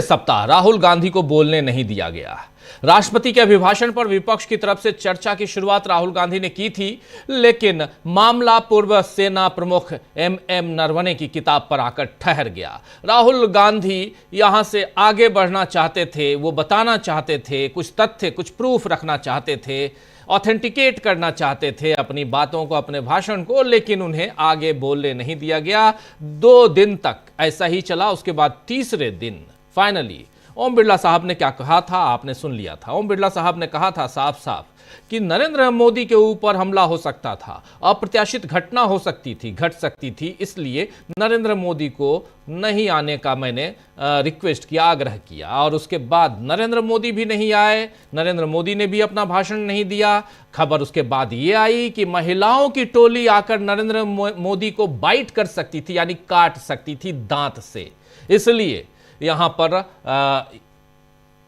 सप्ताह राहुल गांधी को बोलने नहीं दिया गया। राष्ट्रपति के अभिभाषण पर विपक्ष की तरफ से चर्चा की शुरुआत राहुल गांधी ने की थी, लेकिन मामला पूर्व सेना प्रमुख एमएम नरवणे की किताब पर आकर ठहर गया। राहुल गांधी यहां से आगे बढ़ना चाहते थे, वो बताना चाहते थे, कुछ तथ्य, कुछ प्रूफ रखना चाहते थे, ऑथेंटिकेट करना चाहते थे अपनी बातों को, अपने भाषण को, लेकिन उन्हें आगे बोलने नहीं दिया गया। 2 दिन तक ऐसा ही चला। उसके बाद तीसरे दिन फाइनली ओम बिरला साहब ने क्या कहा था, आपने सुन लिया था। ओम बिरला साहब ने कहा था साफ साफ कि नरेंद्र मोदी के ऊपर हमला हो सकता था, अप्रत्याशित घटना हो सकती थी, घट सकती थी, इसलिए नरेंद्र मोदी को नहीं आने का मैंने रिक्वेस्ट किया, आग्रह किया। और उसके बाद नरेंद्र मोदी भी नहीं आए, नरेंद्र मोदी ने भी अपना भाषण नहीं दिया। खबर उसके बाद ये आई कि महिलाओं की टोली आकर नरेंद्र मोदी को बाइट कर सकती थी, यानी काट सकती थी दांत से, इसलिए यहां पर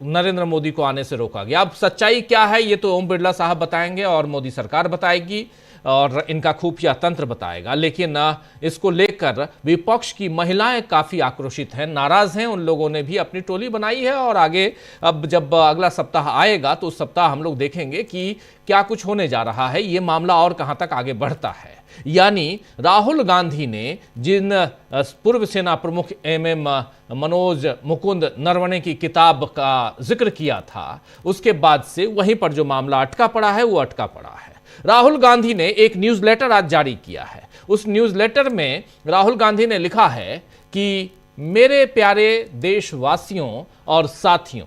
नरेंद्र मोदी को आने से रोका गया। अब सच्चाई क्या है ये तो ओम बिरला साहब बताएंगे और मोदी सरकार बताएगी और इनका खुफिया तंत्र बताएगा, लेकिन इसको लेकर विपक्ष की महिलाएं काफी आक्रोशित हैं, नाराज हैं। उन लोगों ने भी अपनी टोली बनाई है और आगे अब जब अगला सप्ताह आएगा तो उस सप्ताह हम लोग देखेंगे कि क्या कुछ होने जा रहा है, ये मामला और कहां तक आगे बढ़ता है। यानी राहुल गांधी ने जिन पूर्व सेना प्रमुख एमएम मनोज मुकुंद नरवणे की किताब का जिक्र किया था, उसके बाद से वहीं पर जो मामला अटका पड़ा है वो अटका पड़ा है। राहुल गांधी ने एक न्यूज़लेटर आज जारी किया है। उस न्यूज़लेटर में राहुल गांधी ने लिखा है कि मेरे प्यारे देशवासियों और साथियों,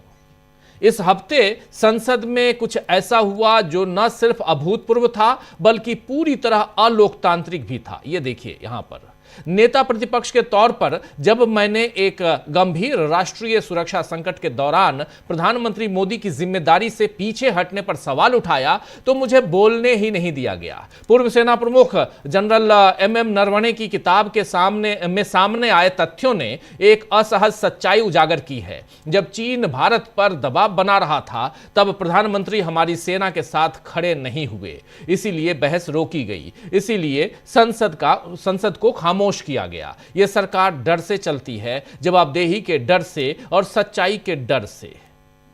इस हफ्ते संसद में कुछ ऐसा हुआ जो न सिर्फ अभूतपूर्व था बल्कि पूरी तरह अलोकतांत्रिक भी था। यह देखिए, यहां पर नेता प्रतिपक्ष के तौर पर जब मैंने एक गंभीर राष्ट्रीय सुरक्षा संकट के दौरान प्रधानमंत्री मोदी की जिम्मेदारी से पीछे हटने पर सवाल उठाया तो मुझे बोलने ही नहीं दिया गया। पूर्व सेना प्रमुख जनरल एमएम नरवणे की किताब के सामने आए तथ्यों ने एक असहज सच्चाई उजागर की है। जब चीन भारत पर दबाव बना रहा था तब प्रधानमंत्री हमारी सेना के साथ खड़े नहीं हुए, इसीलिए बहस रोकी गई, इसीलिए संसद को खामोश किया गया। यह सरकार डर से चलती है, जवाबदेही के डर से और सच्चाई के डर से।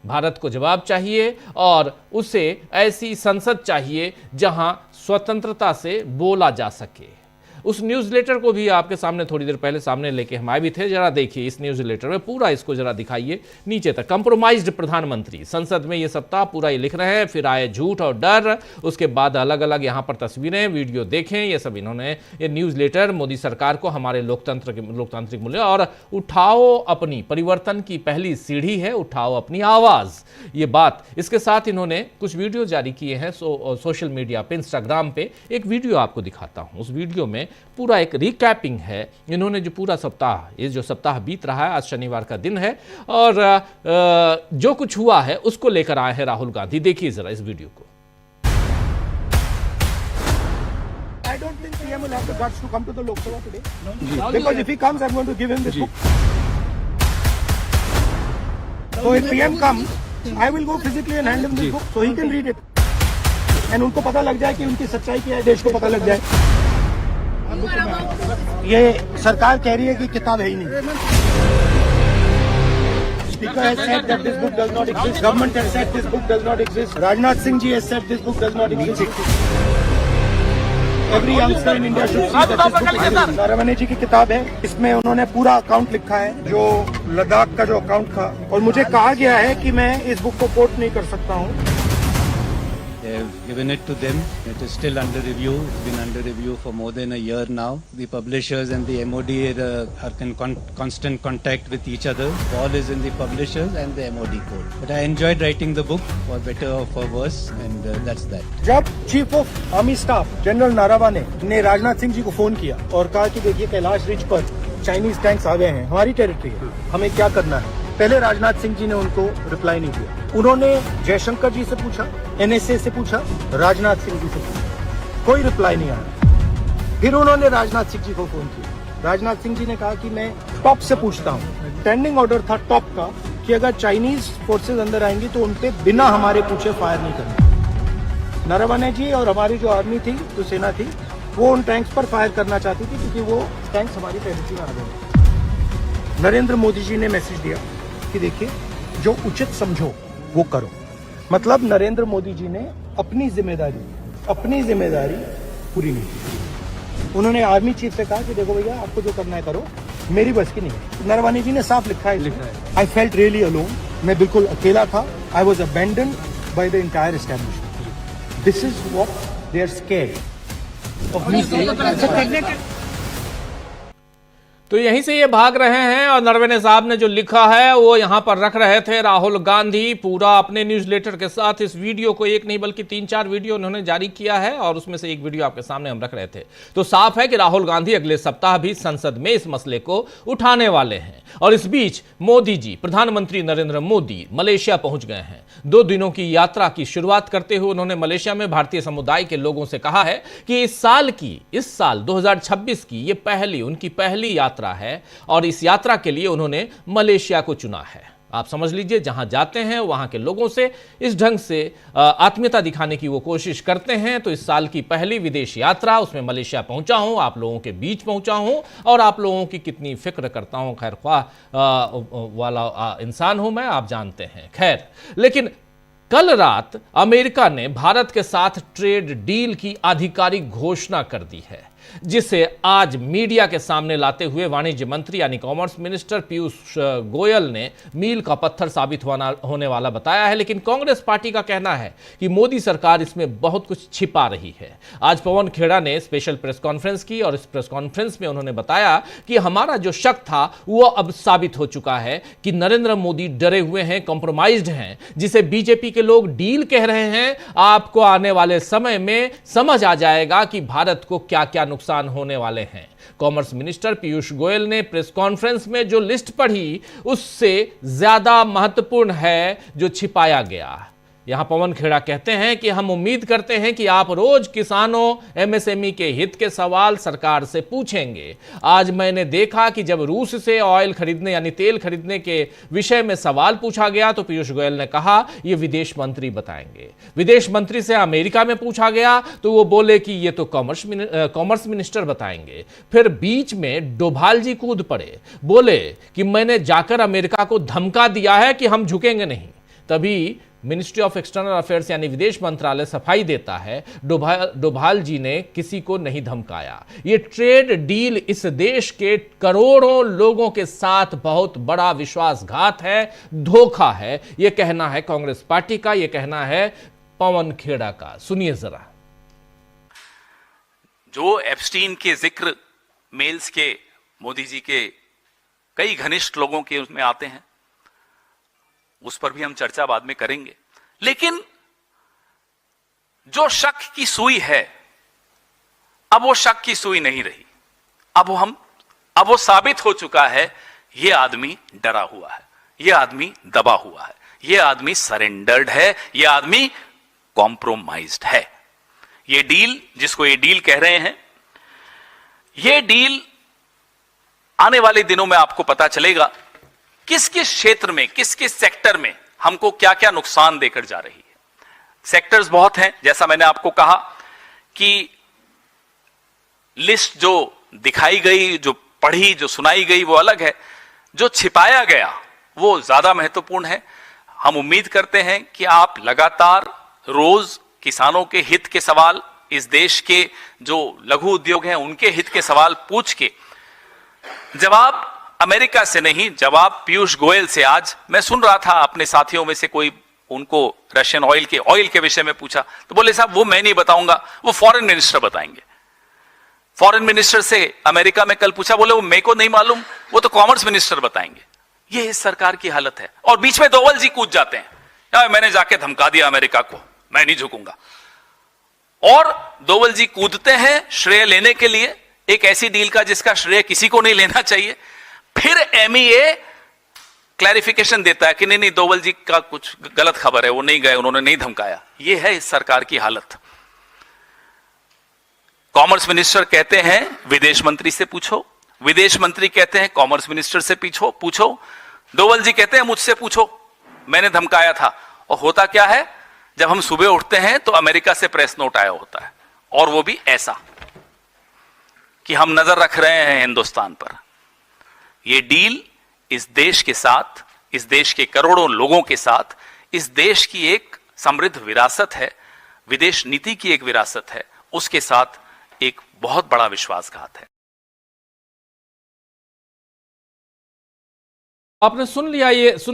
भारत को जवाब चाहिए और उसे ऐसी संसद चाहिए जहां स्वतंत्रता से बोला जा सके। उस न्यूज़लेटर को भी आपके सामने थोड़ी देर पहले सामने लेके हम आए भी थे। जरा देखिए इस न्यूज़लेटर में पूरा, इसको जरा दिखाइए नीचे तक। कंप्रोमाइज्ड प्रधानमंत्री, संसद में ये सप्ताह पूरा ये लिख रहे हैं। फिर आए झूठ और डर, उसके बाद अलग अलग यहाँ पर तस्वीरें, वीडियो देखें, ये सब इन्होंने ये न्यूज़लेटर मोदी सरकार को हमारे लोकतांत्रिक मूल्य और उठाओ अपनी परिवर्तन की पहली सीढ़ी है, उठाओ अपनी आवाज, ये बात। इसके साथ इन्होंने कुछ वीडियो जारी किए हैं सोशल मीडिया पे, इंस्टाग्राम पे। एक वीडियो आपको दिखाता हूं। उस वीडियो में पूरा एक रिकैपिंग है। इन्होंने जो पूरा सप्ताह, ये जो सप्ताह बीत रहा है, आज शनिवार का दिन है और जो कुछ हुआ है उसको लेकर आए हैं राहुल गांधी। देखिए जरा इस वीडियो को। I don't think PM will have the guts to come to the Lok Sabha today. No. Because if he comes, I'm going to give him this book. So if PM comes, I will go physically and hand him this book so he can read it. And उनको पता लग जाए कि उनकी सच्चाई क्या है, देश को पता लग जाए। ये सरकार कह रही है कि किताब है ही नहीं। Speaker has said that this book does not exist. Government has said this book does not exist. Rajnath Singh ji has said this book does not exist. Every youngster in India should see that this book exists. Naravane जी की किताब है, इसमें उन्होंने पूरा account लिखा है, जो लद्दाख का जो अकाउंट था। और मुझे कहा गया है कि मैं इस बुक को कोट नहीं कर सकता हूँ। They have given it to them. It is still under review. It's been under review for more than a year now. The publishers and the MOD are in constant contact with each other. Ball is in the publishers and the MOD court. But I enjoyed writing the book, for better or for worse, and that's that. जब chief of army staff general Naravane ने राजनाथ सिंह जी को phone किया और कहा कि देखिए Kailash ridge पर Chinese tanks आ गए हैं, हमारी टेरिटरी है, हमें क्या करना है, पहले राजनाथ सिंह जी ने उनको रिप्लाई नहीं दिया। उन्होंने जयशंकर जी से पूछा, NSA से पूछा, राजनाथ सिंह जी से पूछा, कोई रिप्लाई नहीं आया। फिर उन्होंने राजनाथ सिंह जी को फोन किया। राजनाथ सिंह जी ने कहा कि मैं टॉप से पूछता हूँ। स्टैंडिंग ऑर्डर था टॉप का कि अगर चाइनीज फोर्सेज अंदर आएंगी तो उनपे बिना हमारे पूछे फायर नहीं करना। नरवणे जी और हमारी जो आर्मी थी, जो सेना थी, वो उन टैंक्स पर फायर करना चाहती थी क्योंकि वो टैंक्स हमारी टेरिटरी में आ गए। नरेंद्र मोदी जी ने मैसेज दिया कि देखिए जो उचित समझो वो करो। मतलब नरेंद्र मोदी जी ने अपनी जिम्मेदारी पूरी नहीं की। उन्होंने आर्मी चीफ से कहा कि देखो भैया आपको जो करना है करो, मेरी बस की नहीं है। नरवाने जी ने साफ लिखा है। आई फेल्ट रियली अलोन, मैं बिल्कुल अकेला था। I was abandoned by the entire establishment. This is what they are scared of me. तो यहीं से ये भाग रहे हैं और नरवणे साहब ने जो लिखा है वो यहां पर रख रहे थे। राहुल गांधी पूरा अपने न्यूज़लेटर के साथ इस वीडियो को, एक नहीं बल्कि 3-4 वीडियो उन्होंने जारी किया है और उसमें से एक वीडियो आपके सामने हम रख रहे थे। तो साफ है कि राहुल गांधी अगले सप्ताह भी संसद में इस मसले को उठाने वाले हैं। और इस बीच मोदी जी, प्रधानमंत्री नरेंद्र मोदी मलेशिया पहुंच गए हैं। 2 दिनों की यात्रा की शुरुआत करते हुए उन्होंने मलेशिया में भारतीय समुदाय के लोगों से कहा है कि इस साल 2026 की ये उनकी पहली यात्रा है और इस यात्रा के लिए उन्होंने मलेशिया को चुना है। आप समझ लीजिए, जहां जाते हैं वहां के लोगों से इस ढंग से आत्मीयता दिखाने की वो कोशिश करते हैं। तो इस साल की पहली विदेश यात्रा, उसमें मलेशिया पहुंचा हूं, आप लोगों के बीच पहुंचा हूं और आप लोगों की कितनी फिक्र करता हूं, खैर ख्वाह वाला इंसान हूं मैं, आप जानते हैं। खैर, लेकिन कल रात अमेरिका ने भारत के साथ ट्रेड डील की आधिकारिक घोषणा कर दी है, जिसे आज मीडिया के सामने लाते हुए वाणिज्य मंत्री यानी कॉमर्स मिनिस्टर पीयूष गोयल ने मील का पत्थर साबित होने वाला बताया है। लेकिन कांग्रेस पार्टी का कहना है कि मोदी सरकार इसमें बहुत कुछ छिपा रही है। आज पवन खेड़ा ने स्पेशल प्रेस कॉन्फ्रेंस की और इस प्रेस कॉन्फ्रेंस में उन्होंने बताया कि हमारा जो शक था वो अब साबित हो चुका है कि नरेंद्र मोदी डरे हुए हैं, कॉम्प्रोमाइज्ड हैं, जिसे बीजेपी के लोग डील कह रहे हैं। आपको आने वाले समय में समझ आ जाएगा कि भारत को क्या क्या नुकसान होने वाले हैं। कॉमर्स मिनिस्टर पीयूष गोयल ने प्रेस कॉन्फ्रेंस में जो लिस्ट पढ़ी उससे ज्यादा महत्वपूर्ण है जो छिपाया गया। यहां पवन खेड़ा कहते हैं कि हम उम्मीद करते हैं कि आप रोज किसानों, एमएसएमई के हित के सवाल सरकार से पूछेंगे। आज मैंने देखा कि जब रूस से ऑयल खरीदने यानी तेल खरीदने के विषय में सवाल पूछा गया तो पीयूष गोयल ने कहा यह विदेश मंत्री बताएंगे। विदेश मंत्री से अमेरिका में पूछा गया तो वो बोले कि ये तो कॉमर्स मिनिस्टर बताएंगे। फिर बीच में डोभाल जी कूद पड़े, बोले कि मैंने जाकर अमेरिका को धमका दिया है कि हम झुकेंगे नहीं। तभी मिनिस्ट्री ऑफ एक्सटर्नल अफेयर्स यानी विदेश मंत्रालय सफाई देता है, डोभाल जी ने किसी को नहीं धमकाया। ये ट्रेड डील इस देश के करोड़ों लोगों के साथ बहुत बड़ा विश्वासघात है, धोखा है। यह कहना है कांग्रेस पार्टी का, यह कहना है पवन खेड़ा का। सुनिए जरा। जो एप्स्टीन के जिक्र मेल्स के मोदी जी के कई घनिष्ठ लोगों के उसमें आते हैं, उस पर भी हम चर्चा बाद में करेंगे। लेकिन जो शक की सुई है, अब वो शक की सुई नहीं रही। अब वो साबित हो चुका है, ये आदमी डरा हुआ है, ये आदमी दबा हुआ है, ये आदमी सरेंडर्ड है, ये आदमी कॉम्प्रोमाइज्ड है। ये डील, जिसको ये डील कह रहे हैं, ये डील आने वाले दिनों में आपको पता चलेगा किस किस क्षेत्र में, किस किस सेक्टर में हमको क्या क्या नुकसान देकर जा रही है। सेक्टर्स बहुत हैं, जैसा मैंने आपको कहा कि लिस्ट जो दिखाई गई, जो पढ़ी, जो सुनाई गई वो अलग है, जो छिपाया गया वो ज्यादा महत्वपूर्ण है। हम उम्मीद करते हैं कि आप लगातार रोज किसानों के हित के सवाल, इस देश के जो लघु उद्योग हैं उनके हित के सवाल पूछ के जवाब अमेरिका से नहीं, जवाब पीयूष गोयल से। आज मैं सुन रहा था अपने साथियों में से कोई उनको रशियन ऑयल के विषय में पूछा तो बोले साहब वो मैं नहीं बताऊंगा, वो फॉरेन मिनिस्टर बताएंगे। फॉरेन मिनिस्टर से अमेरिका में कल पूछा, बोले वो मेरे को नहीं मालूम, वो तो कॉमर्स मिनिस्टर बताएंगे। ये इस सरकार की हालत है। और बीच में डोवल जी कूद जाते हैं, मैंने जाके धमका दिया अमेरिका को, मैं नहीं झुकूंगा। और डोवल जी कूदते हैं श्रेय लेने के लिए एक ऐसी डील का जिसका श्रेय किसी को नहीं लेना चाहिए। फिर एमईए क्लैरिफिकेशन देता है कि नहीं नहीं, डोवल जी का कुछ गलत खबर है, वो नहीं गए, उन्होंने नहीं धमकाया। ये है इस सरकार की हालत। कॉमर्स मिनिस्टर कहते हैं विदेश मंत्री से पूछो, विदेश मंत्री कहते हैं कॉमर्स मिनिस्टर से पूछो, डोवल जी कहते हैं मुझसे पूछो, मैंने धमकाया था। और होता क्या है, जब हम सुबह उठते हैं तो अमेरिका से प्रेस नोट आया होता है, और वो भी ऐसा कि हम नजर रख रहे हैं हिंदुस्तान पर। यह डील इस देश के साथ इस देश के करोड़ों लोगों के साथ इस देश की एक समृद्ध विरासत है, विदेश नीति की एक विरासत है, उसके साथ एक बहुत बड़ा विश्वासघात है। आपने सुन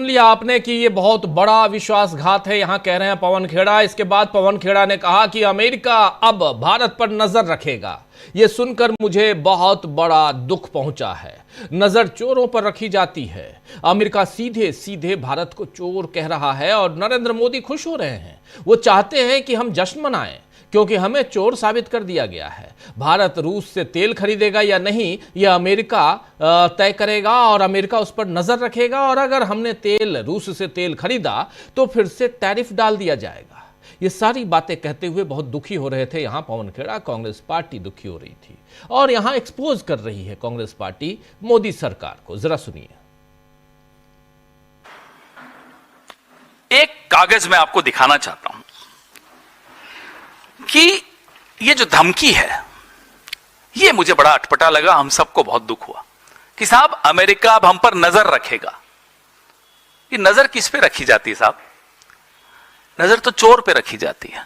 लिया आपने कि ये बहुत बड़ा विश्वासघात है, यहां कह रहे हैं पवन खेड़ा। इसके बाद पवन खेड़ा ने कहा कि अमेरिका अब भारत पर नजर रखेगा। ये सुनकर मुझे बहुत बड़ा दुख पहुंचा है। नजर चोरों पर रखी जाती है। अमेरिका सीधे सीधे भारत को चोर कह रहा है और नरेंद्र मोदी खुश हो रहे हैं। वो चाहते हैं कि हम जश्न मनाएं क्योंकि हमें चोर साबित कर दिया गया है। भारत रूस से तेल खरीदेगा या नहीं, यह अमेरिका तय करेगा और अमेरिका उस पर नजर रखेगा। और अगर हमने रूस से तेल खरीदा तो फिर से टैरिफ डाल दिया जाएगा। ये सारी बातें कहते हुए बहुत दुखी हो रहे थे यहां पवन खेड़ा। कांग्रेस पार्टी दुखी हो रही थी और यहां एक्सपोज कर रही है कांग्रेस पार्टी मोदी सरकार को। जरा सुनिए। एक कागज मैं आपको दिखाना चाहता हूं कि ये जो धमकी है, ये मुझे बड़ा अटपटा लगा। हम सबको बहुत दुख हुआ कि साहब अमेरिका अब हम पर नजर रखेगा। ये नजर किस पे रखी जाती है साहब? नजर तो चोर पे रखी जाती है।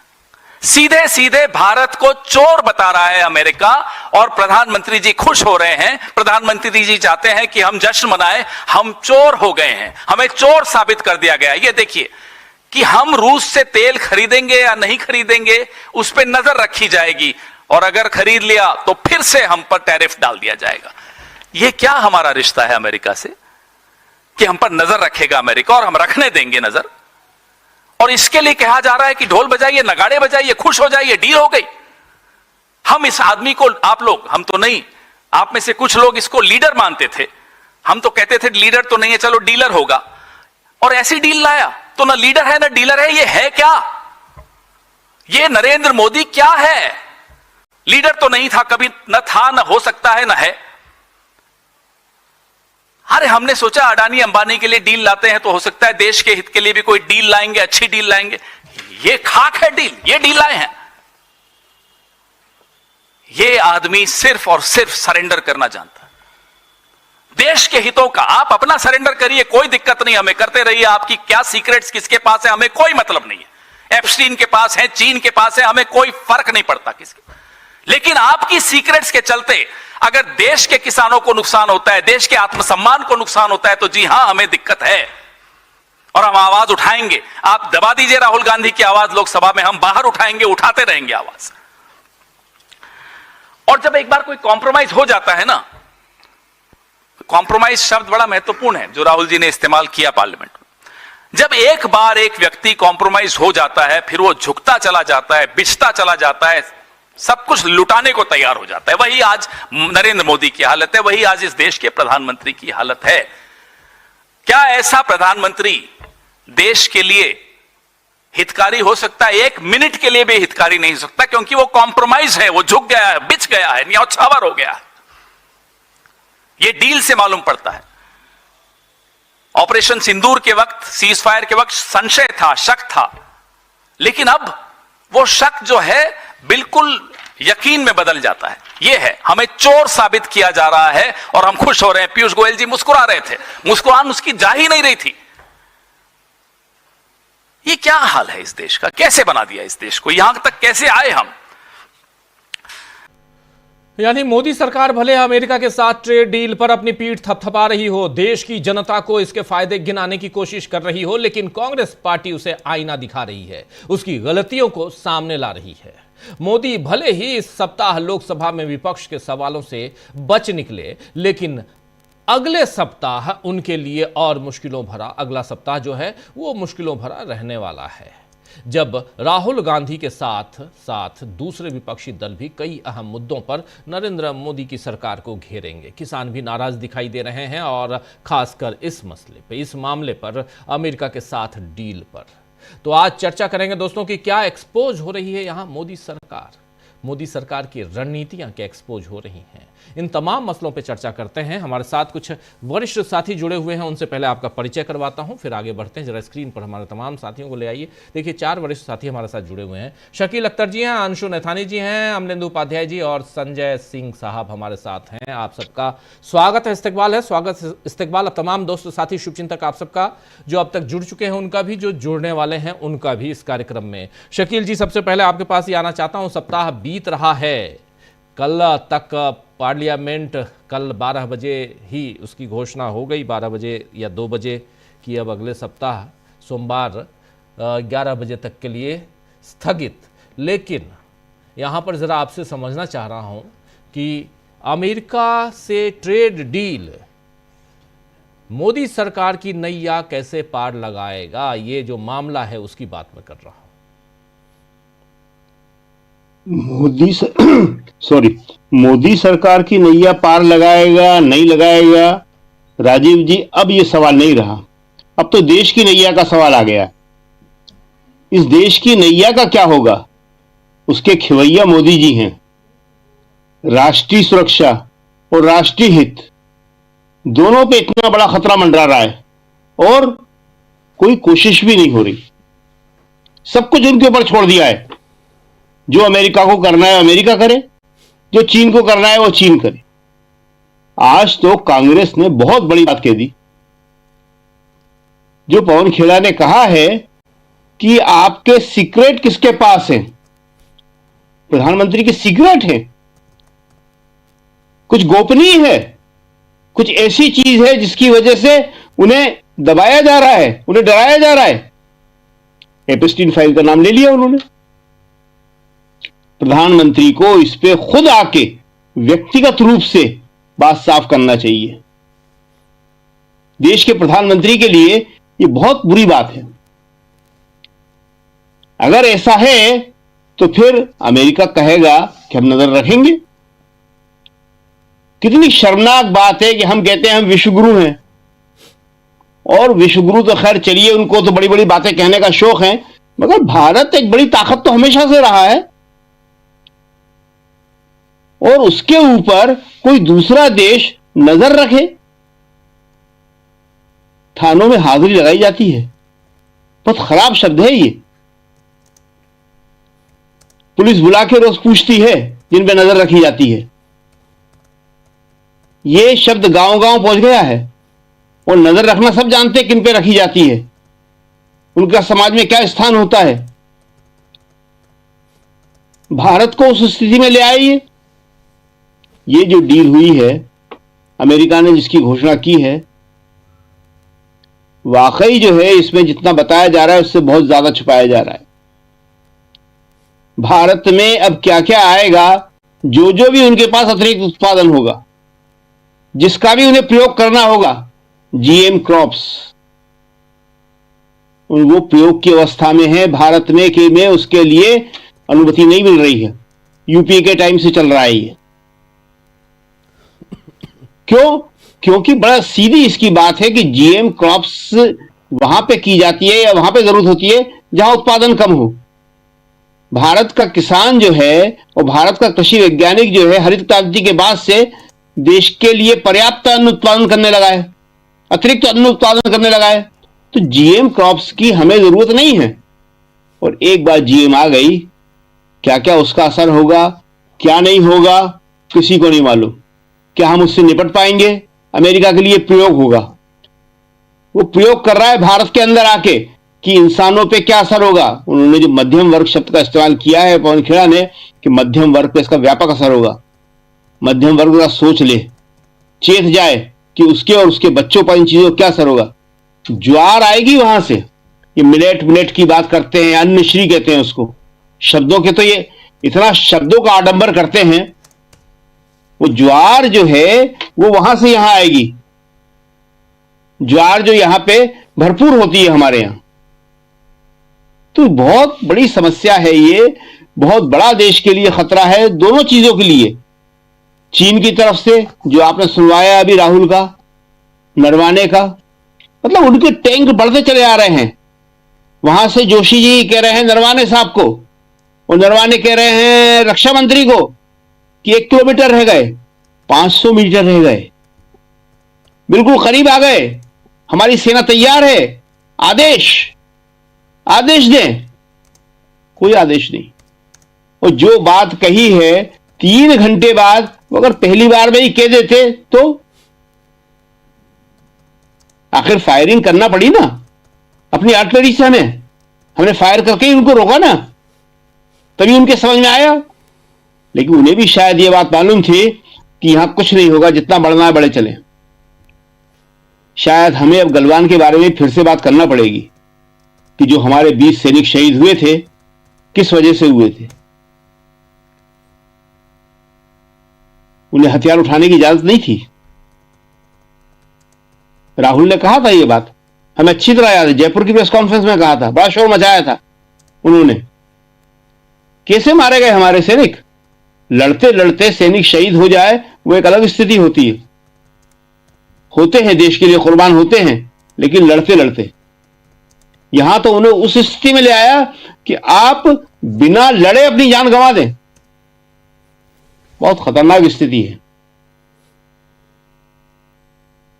सीधे सीधे भारत को चोर बता रहा है अमेरिका और प्रधानमंत्री जी खुश हो रहे हैं। प्रधानमंत्री जी चाहते हैं कि हम जश्न मनाएं, हम चोर हो गए हैं, हमें चोर साबित कर दिया गया। ये देखिए कि हम रूस से तेल खरीदेंगे या नहीं खरीदेंगे उस पर नजर रखी जाएगी और अगर खरीद लिया तो फिर से हम पर टैरिफ डाल दिया जाएगा। यह क्या हमारा रिश्ता है अमेरिका से कि हम पर नजर रखेगा अमेरिका और हम रखने देंगे नजर? और इसके लिए कहा जा रहा है कि ढोल बजाइए, नगाड़े बजाइए, खुश हो जाइए, डील हो गई। हम इस आदमी को, आप लोग, हम तो नहीं, आप में से कुछ लोग इसको लीडर मानते थे। हम तो कहते थे लीडर तो नहीं है, चलो डीलर होगा। और ऐसी डील लाया तो ना लीडर है ना डीलर है। ये है क्या? ये नरेंद्र मोदी क्या है? लीडर तो नहीं था कभी, न था, न हो सकता है, न है। अरे हमने सोचा अडानी अंबानी के लिए डील लाते हैं तो हो सकता है देश के हित के लिए भी कोई डील लाएंगे, अच्छी डील लाएंगे। ये खाक है डील, ये डील लाए हैं। ये आदमी सिर्फ और सिर्फ सरेंडर करना जानता है, देश के हितों का। आप अपना सरेंडर करिए, कोई दिक्कत नहीं, हमें करते रहिए। आपकी क्या सीक्रेट्स किसके पास है हमें कोई मतलब नहीं है। एप्स्टीन के पास है, चीन के पास है, हमें कोई फर्क नहीं पड़ता किसके। लेकिन आपकी सीक्रेट्स के चलते अगर देश के किसानों को नुकसान होता है, देश के आत्मसम्मान को नुकसान होता है, तो जी हां, हमें दिक्कत है और हम आवाज उठाएंगे। आप दबा दीजिए राहुल गांधी की आवाज लोकसभा में, हम बाहर उठाएंगे, उठाते रहेंगे आवाज। और जब एक बार कोई कॉम्प्रोमाइज हो जाता है ना, कॉम्प्रोमाइज शब्द बड़ा महत्वपूर्ण है जो राहुल जी ने इस्तेमाल किया पार्लियामेंट में। जब एक बार एक व्यक्ति कॉम्प्रोमाइज हो जाता है, फिर वो झुकता चला जाता है, बिछता चला जाता है, सब कुछ लुटाने को तैयार हो जाता है। वही आज नरेंद्र मोदी की हालत है, वही आज इस देश के प्रधानमंत्री की हालत है। क्या ऐसा प्रधानमंत्री देश के लिए हितकारी हो सकता है? एक मिनट के लिए भी हितकारी नहीं हो सकता, क्योंकि वो कॉम्प्रोमाइज है, वो झुक गया है, बिछ गया है, न्यौछावर हो गया है। ये डील से मालूम पड़ता है। ऑपरेशन सिंदूर के वक्त, सीज फायर के वक्त संशय था, शक था, लेकिन अब वो शक जो है बिल्कुल यकीन में बदल जाता है। ये है, हमें चोर साबित किया जा रहा है और हम खुश हो रहे हैं। पीयूष गोयल जी मुस्कुरा रहे थे, मुस्कुराहट उसकी जा ही नहीं रही थी। ये क्या हाल है इस देश का? कैसे बना दिया इस देश को? यहां तक कैसे आए हम? यानी मोदी सरकार भले अमेरिका के साथ ट्रेड डील पर अपनी पीठ थपथपा रही हो, देश की जनता को इसके फायदे गिनाने की कोशिश कर रही हो, लेकिन कांग्रेस पार्टी उसे आईना दिखा रही है, उसकी गलतियों को सामने ला रही है। मोदी भले ही इस सप्ताह लोकसभा में विपक्ष के सवालों से बच निकले, लेकिन अगले सप्ताह उनके लिए और मुश्किलों भरा, अगला सप्ताह जो है वो मुश्किलों भरा रहने वाला है, जब राहुल गांधी के साथ साथ दूसरे विपक्षी दल भी कई अहम मुद्दों पर नरेंद्र मोदी की सरकार को घेरेंगे। किसान भी नाराज दिखाई दे रहे हैं और खासकर इस मसले पे, इस मामले पर, अमेरिका के साथ डील पर। तो आज चर्चा करेंगे दोस्तों कि क्या एक्सपोज हो रही है यहां मोदी सरकार। मोदी सरकार की रणनीतियां क्या एक्सपोज हो रही हैं। इन तमाम मसलों पर चर्चा करते हैं। हमारे साथ कुछ वरिष्ठ साथी जुड़े हुए हैं, उनसे पहले आपका परिचय करवाता हूं, फिर आगे बढ़ते हैं। जरा स्क्रीन पर हमारे तमाम साथियों को ले आइए। देखिए 4 वरिष्ठ साथी हमारे साथ जुड़े हुए हैं। शकील अख्तर जी हैं, अंशु नैथानी जी हैं, अमलेंदु उपाध्याय जी और संजय सिंह साहब हमारे साथ हैं। आप सबका स्वागत है, इस्तकबाल है, स्वागत इस्तकबाल। अब तमाम दोस्त साथी शुभचिंतक आप सबका जो अब तक जुड़ चुके हैं उनका भी, जो जुड़ने वाले हैं उनका भी इस कार्यक्रम में। शकील जी, सबसे पहले आपके पास ही आना चाहता हूं। सप्ताह बीत रहा है, कल तक पार्लियामेंट कल 12 बजे ही उसकी घोषणा हो गई, 12 बजे या 2 बजे की। अब अगले सप्ताह सोमवार 11 बजे तक के लिए स्थगित। लेकिन यहाँ पर ज़रा आपसे समझना चाह रहा हूँ कि अमेरिका से ट्रेड डील मोदी सरकार की नैया कैसे पार लगाएगा, ये जो मामला है उसकी बात मैं कर रहा हूँ। मोदी सरकार की नैया पार लगाएगा नहीं लगाएगा, राजीव जी, अब ये सवाल नहीं रहा। अब तो देश की नैया का सवाल आ गया। इस देश की नैया का क्या होगा, उसके खिवैया मोदी जी हैं। राष्ट्रीय सुरक्षा और राष्ट्रीय हित दोनों पे इतना बड़ा खतरा मंडरा रहा है और कोई कोशिश भी नहीं हो रही। सब कुछ उनके ऊपर छोड़ दिया है। जो अमेरिका को करना है अमेरिका करे, जो चीन को करना है वो चीन करे। आज तो कांग्रेस ने बहुत बड़ी बात कह दी। जो पवन खेड़ा ने कहा है कि आपके सीक्रेट किसके पास हैं, प्रधानमंत्री के सीक्रेट हैं, कुछ गोपनीय है, कुछ ऐसी चीज है जिसकी वजह से उन्हें दबाया जा रहा है, उन्हें डराया जा रहा है। एपस्टीन फाइल का नाम ले लिया उन्होंने। प्रधानमंत्री को इस पे खुद आके व्यक्तिगत रूप से बात साफ करना चाहिए। देश के प्रधानमंत्री के लिए ये बहुत बुरी बात है। अगर ऐसा है तो फिर अमेरिका कहेगा कि हम नजर रखेंगे। कितनी शर्मनाक बात है कि हम कहते हैं हम विश्वगुरु हैं, और विश्वगुरु तो खैर चलिए, उनको तो बड़ी बड़ी बातें कहने का शौक है, मगर भारत एक बड़ी ताकत तो हमेशा से रहा है और उसके ऊपर कोई दूसरा देश नजर रखे। थानों में हाजिरी लगाई जाती है, बहुत खराब शब्द है ये। पुलिस बुला के रोज पूछती है जिन पे नजर रखी जाती है। ये शब्द गांव गांव पहुंच गया है और नजर रखना सब जानते हैं किन पे रखी जाती है, उनका समाज में क्या स्थान होता है। भारत को उस स्थिति में ले आइए। ये जो डील हुई है, अमेरिका ने जिसकी घोषणा की है, वाकई जो है इसमें जितना बताया जा रहा है उससे बहुत ज्यादा छुपाया जा रहा है। भारत में अब क्या क्या आएगा, जो जो भी उनके पास अतिरिक्त उत्पादन होगा, जिसका भी उन्हें प्रयोग करना होगा, जीएम क्रॉप्स, वो प्रयोग की अवस्था में है भारत में कि में उसके लिए अनुमति नहीं मिल रही है। यूपीए के टाइम से चल रहा है ये। क्यों? क्योंकि बड़ा सीधी इसकी बात है कि जीएम क्रॉप्स वहां पे की जाती है या वहां पे जरूरत होती है जहां उत्पादन कम हो। भारत का किसान जो है और भारत का कृषि वैज्ञानिक जो है हरित क्रांति के बाद से देश के लिए पर्याप्त अन्न उत्पादन करने लगा है, अतिरिक्त अन्न उत्पादन करने लगा है। तो जीएम क्रॉप्स की हमें जरूरत नहीं है। और एक बार जीएम आ गई, क्या क्या उसका असर होगा, क्या नहीं होगा, किसी को नहीं मालूम। क्या हम उससे निपट पाएंगे? अमेरिका के लिए प्रयोग होगा। वो प्रयोग कर रहा है भारत के अंदर आके कि इंसानों पे क्या असर होगा। उन्होंने जो मध्यम वर्ग शब्द का इस्तेमाल किया है पवन खेड़ा ने कि मध्यम वर्ग पे इसका व्यापक असर होगा। मध्यम वर्ग का सोच ले, चेत जाए कि उसके और उसके बच्चों पर इन चीजों का क्या असर होगा। ज्वार आएगी वहां से। ये मिलेट की बात करते हैं, अन्नश्री कहते हैं उसको। शब्दों के तो ये इतना शब्दों का आडंबर करते हैं। वो ज्वार जो है वो वहां से यहां आएगी। ज्वार जो यहां पे भरपूर होती है हमारे यहां। तो बहुत बड़ी समस्या है ये, बहुत बड़ा देश के लिए खतरा है, दोनों चीजों के लिए। चीन की तरफ से जो आपने सुनवाया अभी राहुल का, नरवाने का, मतलब उनके टैंक बढ़ते चले आ रहे हैं। वहां से जोशी जी कह रहे हैं नरवाने साहब को और नरवाने कह रहे हैं रक्षा मंत्री को कि 1 किलोमीटर रह गए, 500 मीटर रह गए, बिल्कुल करीब आ गए, हमारी सेना तैयार है, आदेश दें। कोई आदेश नहीं। और जो बात कही है 3 घंटे बाद, अगर पहली बार में ही कह देते तो आखिर फायरिंग करना पड़ी ना अपनी आर्टिलरी से। हमने फायर करके ही उनको रोका ना, तभी उनके समझ में आया। लेकिन उन्हें भी शायद यह बात मालूम थी कि यहां कुछ नहीं होगा, जितना बढ़ना है बढ़े चले। शायद हमें अब गलवान के बारे में फिर से बात करना पड़ेगी कि जो हमारे 20 सैनिक शहीद हुए थे किस वजह से हुए थे। उन्हें हथियार उठाने की इजाजत नहीं थी। राहुल ने कहा था यह बात, हमें अच्छी तरह याद है, जयपुर की प्रेस कॉन्फ्रेंस में कहा था, बड़ा शोर मचाया था उन्होंने। कैसे मारे गए हमारे सैनिक? लड़ते लड़ते सैनिक शहीद हो जाए वो एक अलग स्थिति होती है। होते हैं देश के लिए कुर्बान होते हैं, लेकिन लड़ते लड़ते यहां तो उन्हें उस स्थिति में ले आया कि आप बिना लड़े अपनी जान गंवा दें। बहुत खतरनाक स्थिति है।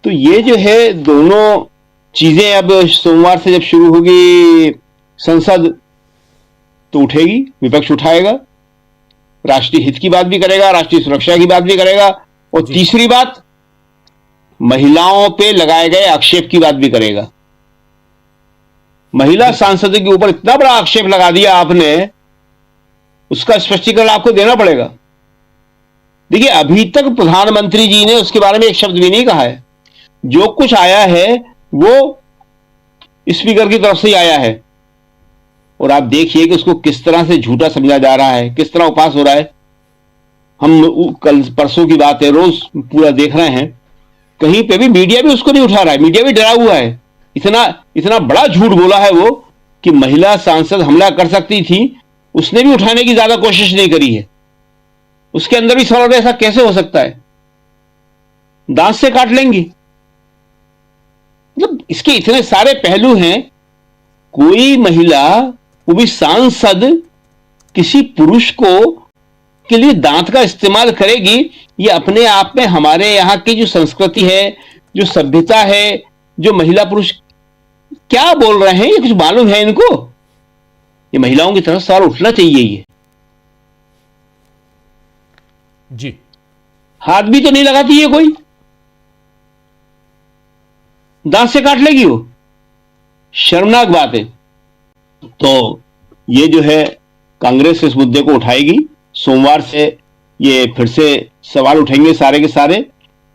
तो ये जो है दोनों चीजें अब सोमवार से जब शुरू होगी संसद, तो उठेगी, विपक्ष उठाएगा, राष्ट्रीय हित की बात भी करेगा, राष्ट्रीय सुरक्षा की बात भी करेगा, और तीसरी बात महिलाओं पे लगाए गए आक्षेप की बात भी करेगा। महिला सांसदों के ऊपर इतना बड़ा आक्षेप लगा दिया आपने, उसका स्पष्टीकरण आपको देना पड़ेगा। देखिए, अभी तक प्रधानमंत्री जी ने उसके बारे में एक शब्द भी नहीं कहा है। जो कुछ आया है वो स्पीकर की तरफ से ही आया है, और आप देखिए कि उसको किस तरह से झूठा समझा जा रहा है, किस तरह उपहास हो रहा है। हम कल परसों की बात है, रोज पूरा देख रहे हैं, कहीं पे भी मीडिया भी उसको नहीं उठा रहा है, मीडिया भी डरा हुआ है। इतना बड़ा झूठ बोला है वो कि महिला सांसद हमला कर सकती थी, उसने भी उठाने की ज्यादा कोशिश नहीं करी है। उसके अंदर भी सवाल ऐसा कैसे हो सकता है, दांत से काट लेंगी। मतलब इसके इतने सारे पहलू हैं। कोई महिला, वो भी सांसद, किसी पुरुष को के लिए दांत का इस्तेमाल करेगी, ये अपने आप में हमारे यहां की जो संस्कृति है, जो सभ्यता है, जो महिला पुरुष क्या बोल रहे हैं, ये कुछ मालूम है इनको? ये महिलाओं की तरफ सवाल उठना चाहिए। ये जी, हाथ भी तो नहीं लगाती है कोई, दांत से काट लेगी वो। शर्मनाक बात है। तो ये जो है कांग्रेस इस मुद्दे को उठाएगी। सोमवार से ये फिर से सवाल उठेंगे सारे के सारे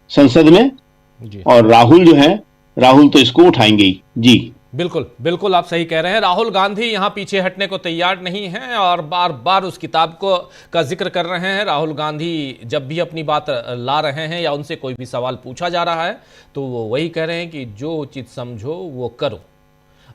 संसद में जी। और राहुल जो है, राहुल तो इसको उठाएंगे ही। जी बिल्कुल बिल्कुल, आप सही कह रहे हैं। राहुल गांधी यहां पीछे हटने को तैयार नहीं हैं और बार बार उस किताब का जिक्र कर रहे हैं। राहुल गांधी जब भी अपनी बात ला रहे हैं या उनसे कोई भी सवाल पूछा जा रहा है तो वो वही कह रहे हैं कि जो उचित समझो वो करो।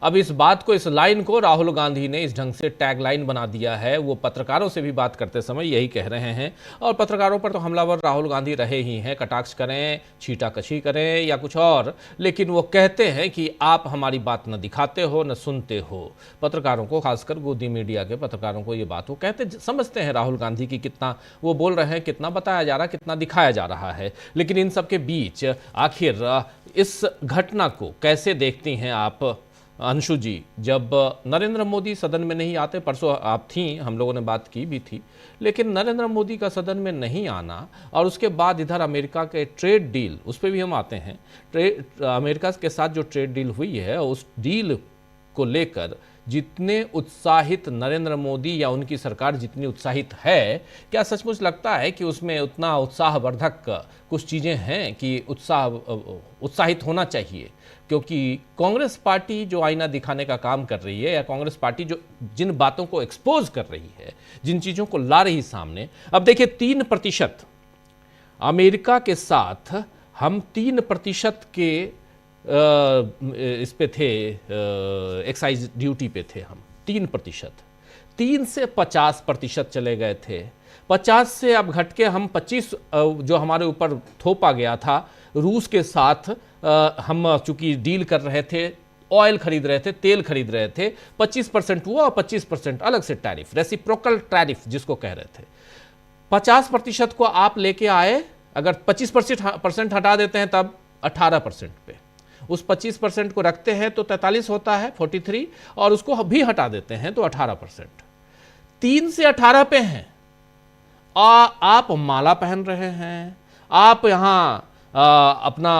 अब इस बात को, इस लाइन को राहुल गांधी ने इस ढंग से टैग लाइन बना दिया है। वो पत्रकारों से भी बात करते समय यही कह रहे हैं, और पत्रकारों पर तो हमलावर राहुल गांधी रहे ही हैं, कटाक्ष करें, छीटाकशी करें या कुछ और, लेकिन वो कहते हैं कि आप हमारी बात न दिखाते हो न सुनते हो। पत्रकारों को, खासकर गोदी मीडिया के पत्रकारों को ये बात वो कहते, समझते हैं राहुल गांधी की कितना वो बोल रहे हैं, कितना बताया जा रहा है, कितना दिखाया जा रहा है। लेकिन इन सब के बीच आखिर इस घटना को कैसे देखती हैं आप अंशु जी? जब नरेंद्र मोदी सदन में नहीं आते, परसों आप थी, हम लोगों ने बात की भी थी, लेकिन नरेंद्र मोदी का सदन में नहीं आना और उसके बाद इधर अमेरिका के ट्रेड डील, उस पर भी हम आते हैं। अमेरिका के साथ जो ट्रेड डील हुई है, उस डील को लेकर जितने उत्साहित नरेंद्र मोदी या उनकी सरकार जितनी उत्साहित है, क्या सचमुच लगता है कि उसमें उतना उत्साहवर्धक कुछ चीज़ें हैं कि उत्साहित होना चाहिए? क्योंकि कांग्रेस पार्टी जो आईना दिखाने का काम कर रही है, या कांग्रेस पार्टी जो जिन बातों को एक्सपोज कर रही है, जिन चीज़ों को ला रही सामने, अब देखिए 3% अमेरिका के साथ हम 3% के इस पे थे, एक्साइज ड्यूटी पे थे हम 3%, 3 से 50% चले गए थे। 50 से अब घट के हम 25 जो हमारे ऊपर थोपा गया था रूस के साथ, हम चूंकि डील कर रहे थे ऑयल खरीद रहे थे, तेल खरीद रहे थे, 25% हुआ और 25% अलग से टैरिफ, रेसिप्रोकल टैरिफ जिसको कह रहे थे। 50% को आप लेके आए, अगर 25% हटा देते हैं तब 18% पे, उस 25% को रखते हैं तो 43 होता है, 43, और उसको भी हटा देते हैं तो 18%। 3 से 18 पे हैं। आप माला पहन रहे हैं, आप यहाँ अपना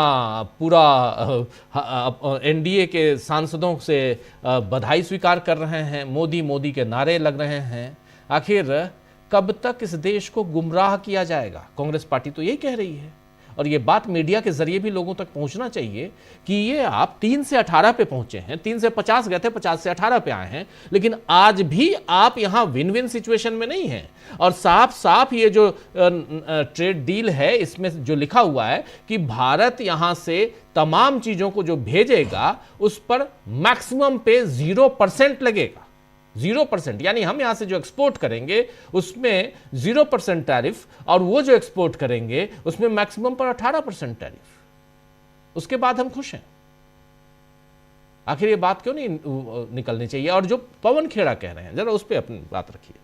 पूरा एनडीए के सांसदों से बधाई स्वीकार कर रहे हैं, मोदी मोदी के नारे लग रहे हैं। आखिर कब तक इस देश को गुमराह किया जाएगा? कांग्रेस पार्टी तो यही कह रही है, और ये बात मीडिया के जरिए भी लोगों तक पहुंचना चाहिए कि ये आप 3 से 18 पे पहुंचे हैं, 3 से 50 गए थे, 50 से 18 पे आए हैं, लेकिन आज भी आप यहां विन विन सिचुएशन में नहीं हैं। और साफ साफ ये जो ट्रेड डील है, इसमें जो लिखा हुआ है कि भारत यहां से तमाम चीजों को जो भेजेगा उस पर मैक्सिमम पे 0% लगेगा, 0%। यानी हम यहां से जो एक्सपोर्ट करेंगे उसमें 0% टैरिफ, और वो जो एक्सपोर्ट करेंगे उसमें मैक्सिमम पर 18% टैरिफ। उसके बाद हम खुश हैं। आखिर ये बात क्यों नहीं निकलनी चाहिए? और जो पवन खेड़ा कह रहे हैं, जरा उस पर अपनी बात रखिए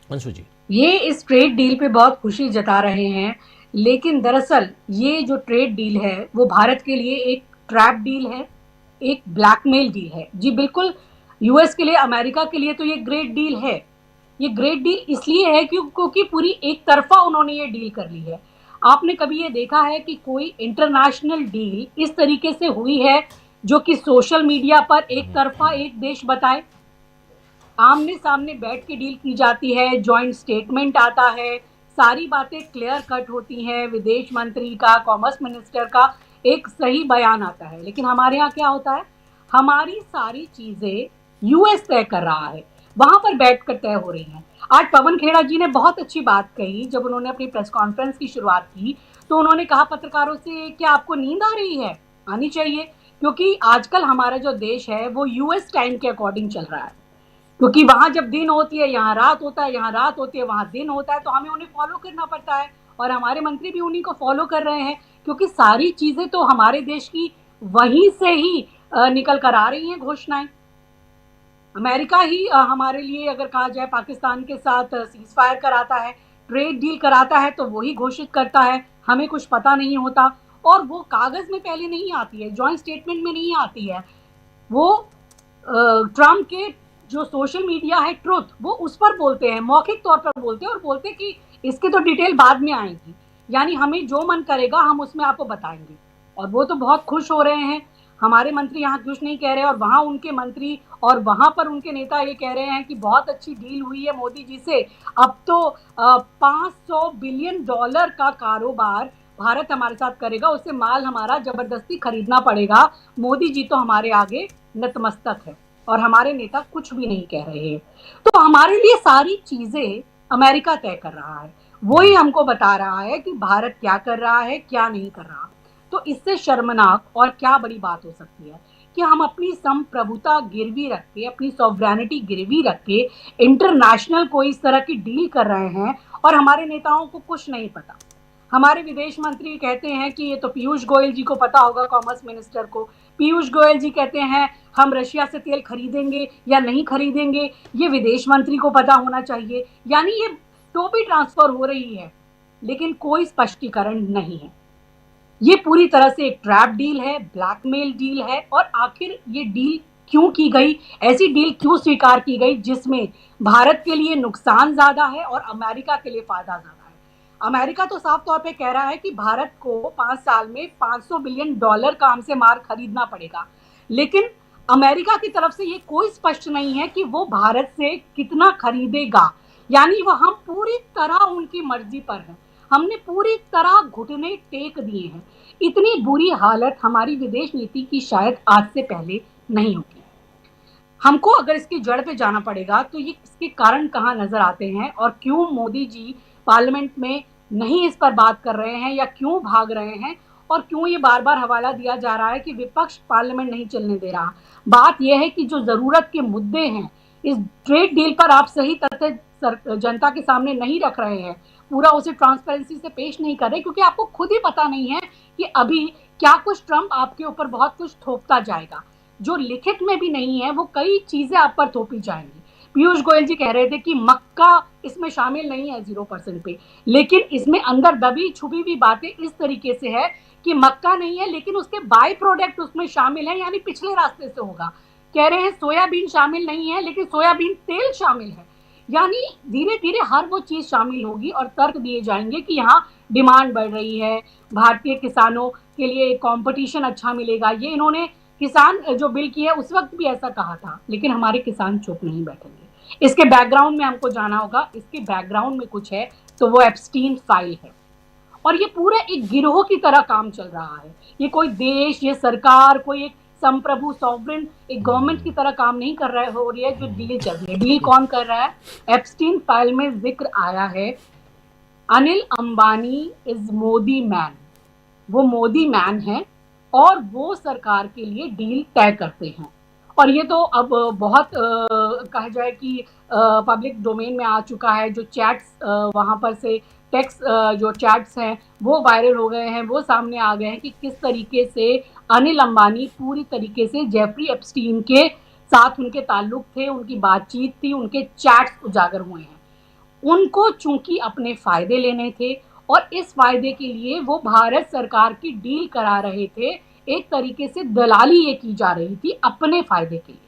अंशु जी। ये इस ट्रेड डील पे बहुत खुशी जता रहे हैं, लेकिन दरअसल ये जो ट्रेड डील है वो भारत के लिए एक ट्रैप डील है, एक ब्लैकमेल डील है। जी बिल्कुल, यूएस के लिए, अमेरिका के लिए तो ये ग्रेट डील है। ये ग्रेट डील इसलिए है क्योंकि पूरी एक तरफा उन्होंने ये डील कर ली है। आपने कभी ये देखा है कि कोई इंटरनेशनल डील इस तरीके से हुई है जो कि सोशल मीडिया पर एक तरफा एक देश बताए? आमने सामने बैठ के डील की जाती है, जॉइंट स्टेटमेंट आता है, सारी बातें क्लियर कट होती हैं, विदेश मंत्री का, कॉमर्स मिनिस्टर का एक सही बयान आता है। लेकिन हमारे यहाँ क्या होता है, हमारी सारी चीजें यूएस तय कर रहा है, वहां पर बैठकर तय हो रही हैं। आज पवन खेड़ा जी ने बहुत अच्छी बात कही, जब उन्होंने अपनी प्रेस कॉन्फ्रेंस की शुरुआत की तो उन्होंने कहा पत्रकारों से, क्या आपको नींद आ रही है? आनी चाहिए, क्योंकि आजकल हमारा जो देश है वो यूएस टाइम के अकॉर्डिंग चल रहा है। क्योंकि वहां जब दिन होती है यहाँ रात होता है, यहाँ रात होती है वहां दिन होता है, तो हमें उन्हें फॉलो करना पड़ता है, और हमारे मंत्री भी उन्हीं को फॉलो कर रहे हैं, क्योंकि सारी चीजें तो हमारे देश की वहीं से ही निकल कर आ रही हैं घोषणाएं। अमेरिका ही हमारे लिए अगर कहा जाए पाकिस्तान के साथ सीज फायर कराता है, ट्रेड डील कराता है, तो वही घोषित करता है, हमें कुछ पता नहीं होता, और वो कागज में पहले नहीं आती है, जॉइंट स्टेटमेंट में नहीं आती है, वो ट्रम्प के जो सोशल मीडिया है ट्रुथ, वो उस पर बोलते हैं, मौखिक तौर पर बोलते हैं, और बोलते हैं कि इसकी तो डिटेल बाद में आएगी, यानी हमें जो मन करेगा हम उसमें आपको बताएंगे। और वो तो बहुत खुश हो रहे हैं, हमारे मंत्री यहाँ कुछ नहीं कह रहे, और वहाँ उनके मंत्री और वहाँ पर उनके नेता ये कह रहे हैं कि बहुत अच्छी डील हुई है मोदी जी से, अब तो $500 बिलियन का कारोबार भारत हमारे साथ करेगा, उससे माल हमारा जबरदस्ती खरीदना पड़ेगा, मोदी जी तो हमारे आगे नतमस्तक है, और हमारे नेता कुछ भी नहीं कह रहे हैं। तो हमारे लिए सारी चीजें अमेरिका तय कर रहा है, वो ही हमको बता रहा है कि भारत क्या कर रहा है, क्या नहीं कर रहा। तो इससे शर्मनाक और क्या बड़ी बात हो सकती है कि हम अपनी संप्रभुता गिरवी रख के, अपनी सॉवरेनिटी गिरवी रख के इंटरनेशनल कोई इस तरह की डील कर रहे हैं, और हमारे नेताओं को कुछ नहीं पता। हमारे विदेश मंत्री कहते हैं कि ये तो पीयूष गोयल जी को पता होगा, कॉमर्स मिनिस्टर को। पीयूष गोयल जी कहते हैं हम रशिया से तेल खरीदेंगे या नहीं खरीदेंगे, ये विदेश मंत्री को पता होना चाहिए। यानी ये टोपी ट्रांसफर हो रही है, लेकिन कोई स्पष्टीकरण नहीं है। ये पूरी तरह से एक ट्रैप डील है, ब्लैकमेल डील है, और आखिर ये डील क्यों की गई, ऐसी डील क्यों स्वीकार की गई जिसमें भारत के लिए नुकसान ज्यादा है और अमेरिका के लिए फायदा ज्यादा है। अमेरिका तो साफ तौर पे कह रहा है कि भारत को 5 साल में $500 बिलियन का हमसे माल खरीदना पड़ेगा, लेकिन अमेरिका की तरफ से ये कोई स्पष्ट नहीं है कि वो भारत से कितना खरीदेगा। यानी वो हम पूरी तरह उनकी मर्जी पर हैं, हमने पूरी तरह घुटने टेक दिए हैं। इतनी बुरी हालत हमारी विदेश नीति की शायद आज से पहले नहीं होगी। हमको अगर इसकी जड़ पे जाना पड़ेगा तो ये इसके कारण कहाँ नजर आते हैं, और क्यों मोदी जी पार्लियामेंट में नहीं इस पर बात कर रहे हैं, या क्यों भाग रहे हैं, और क्यों ये बार बार हवाला दिया जा रहा है कि विपक्ष पार्लियामेंट नहीं चलने दे रहा। बात यह है कि जो जरूरत के मुद्दे हैं इस ट्रेड डील पर आप सही तथ्य जनता के सामने नहीं रख रहे हैं, पूरा उसे ट्रांसपेरेंसी से पेश नहीं कर रहे, क्योंकि आपको खुद ही पता नहीं है कि अभी क्या कुछ ट्रंप आपके ऊपर बहुत कुछ थोपता जाएगा, जो लिखित में भी नहीं है वो कई चीजें आप पर थोपी जाएंगी। पीयूष गोयल जी कह रहे थे कि मक्का इसमें शामिल नहीं है 0% पे, लेकिन इसमें अंदर दबी छुपी हुई बातें इस तरीके से है कि मक्का नहीं है लेकिन उसके बाई प्रोडक्ट उसमें शामिल है, यानी पिछले रास्ते से होगा। कह रहे हैं सोयाबीन शामिल नहीं है लेकिन सोयाबीन तेल शामिल है, यानी धीरे धीरे हर वो चीज शामिल होगी और तर्क दिए जाएंगे कि यहाँ डिमांड बढ़ रही है, भारतीय किसानों के लिए कंपटीशन अच्छा मिलेगा। ये इन्होंने किसान जो बिल की है उस वक्त भी ऐसा कहा था, लेकिन हमारे किसान चुप नहीं बैठेंगे। इसके बैकग्राउंड में हमको जाना होगा, इसके बैकग्राउंड में कुछ है तो वो एप्स्टीन फाइल है, और ये पूरा एक गिरोह की तरह काम चल रहा है। ये कोई देश, ये सरकार, कोई एक संप्रभु सॉवरेन एक गवर्नमेंट की तरह काम नहीं कर रहा है, हो रही है जो डील चल रही है। डील कौन कर रहा है? एप्स्टीन फाइल में जिक्र आया है अनिल अंबानी इज मोदी मैन, वो मोदी मैन है और वो सरकार के लिए डील तय करते हैं। और ये तो अब बहुत कहा जाए कि पब्लिक डोमेन में आ चुका है। जो चैट्स वहाँ पर से टेक्स्ट जो चैट्स हैं वो वायरल हो गए हैं, वो सामने आ गए हैं कि किस तरीके से अनिल अंबानी पूरी तरीके से जेफरी एप्स्टीन के साथ उनके ताल्लुक थे, उनकी बातचीत थी, उनके चैट्स उजागर हुए हैं। उनको चूंकि अपने फायदे लेने थे और इस फायदे के लिए वो भारत सरकार की डील करा रहे थे, एक तरीके से दलाली ये की जा रही थी अपने फायदे के लिए।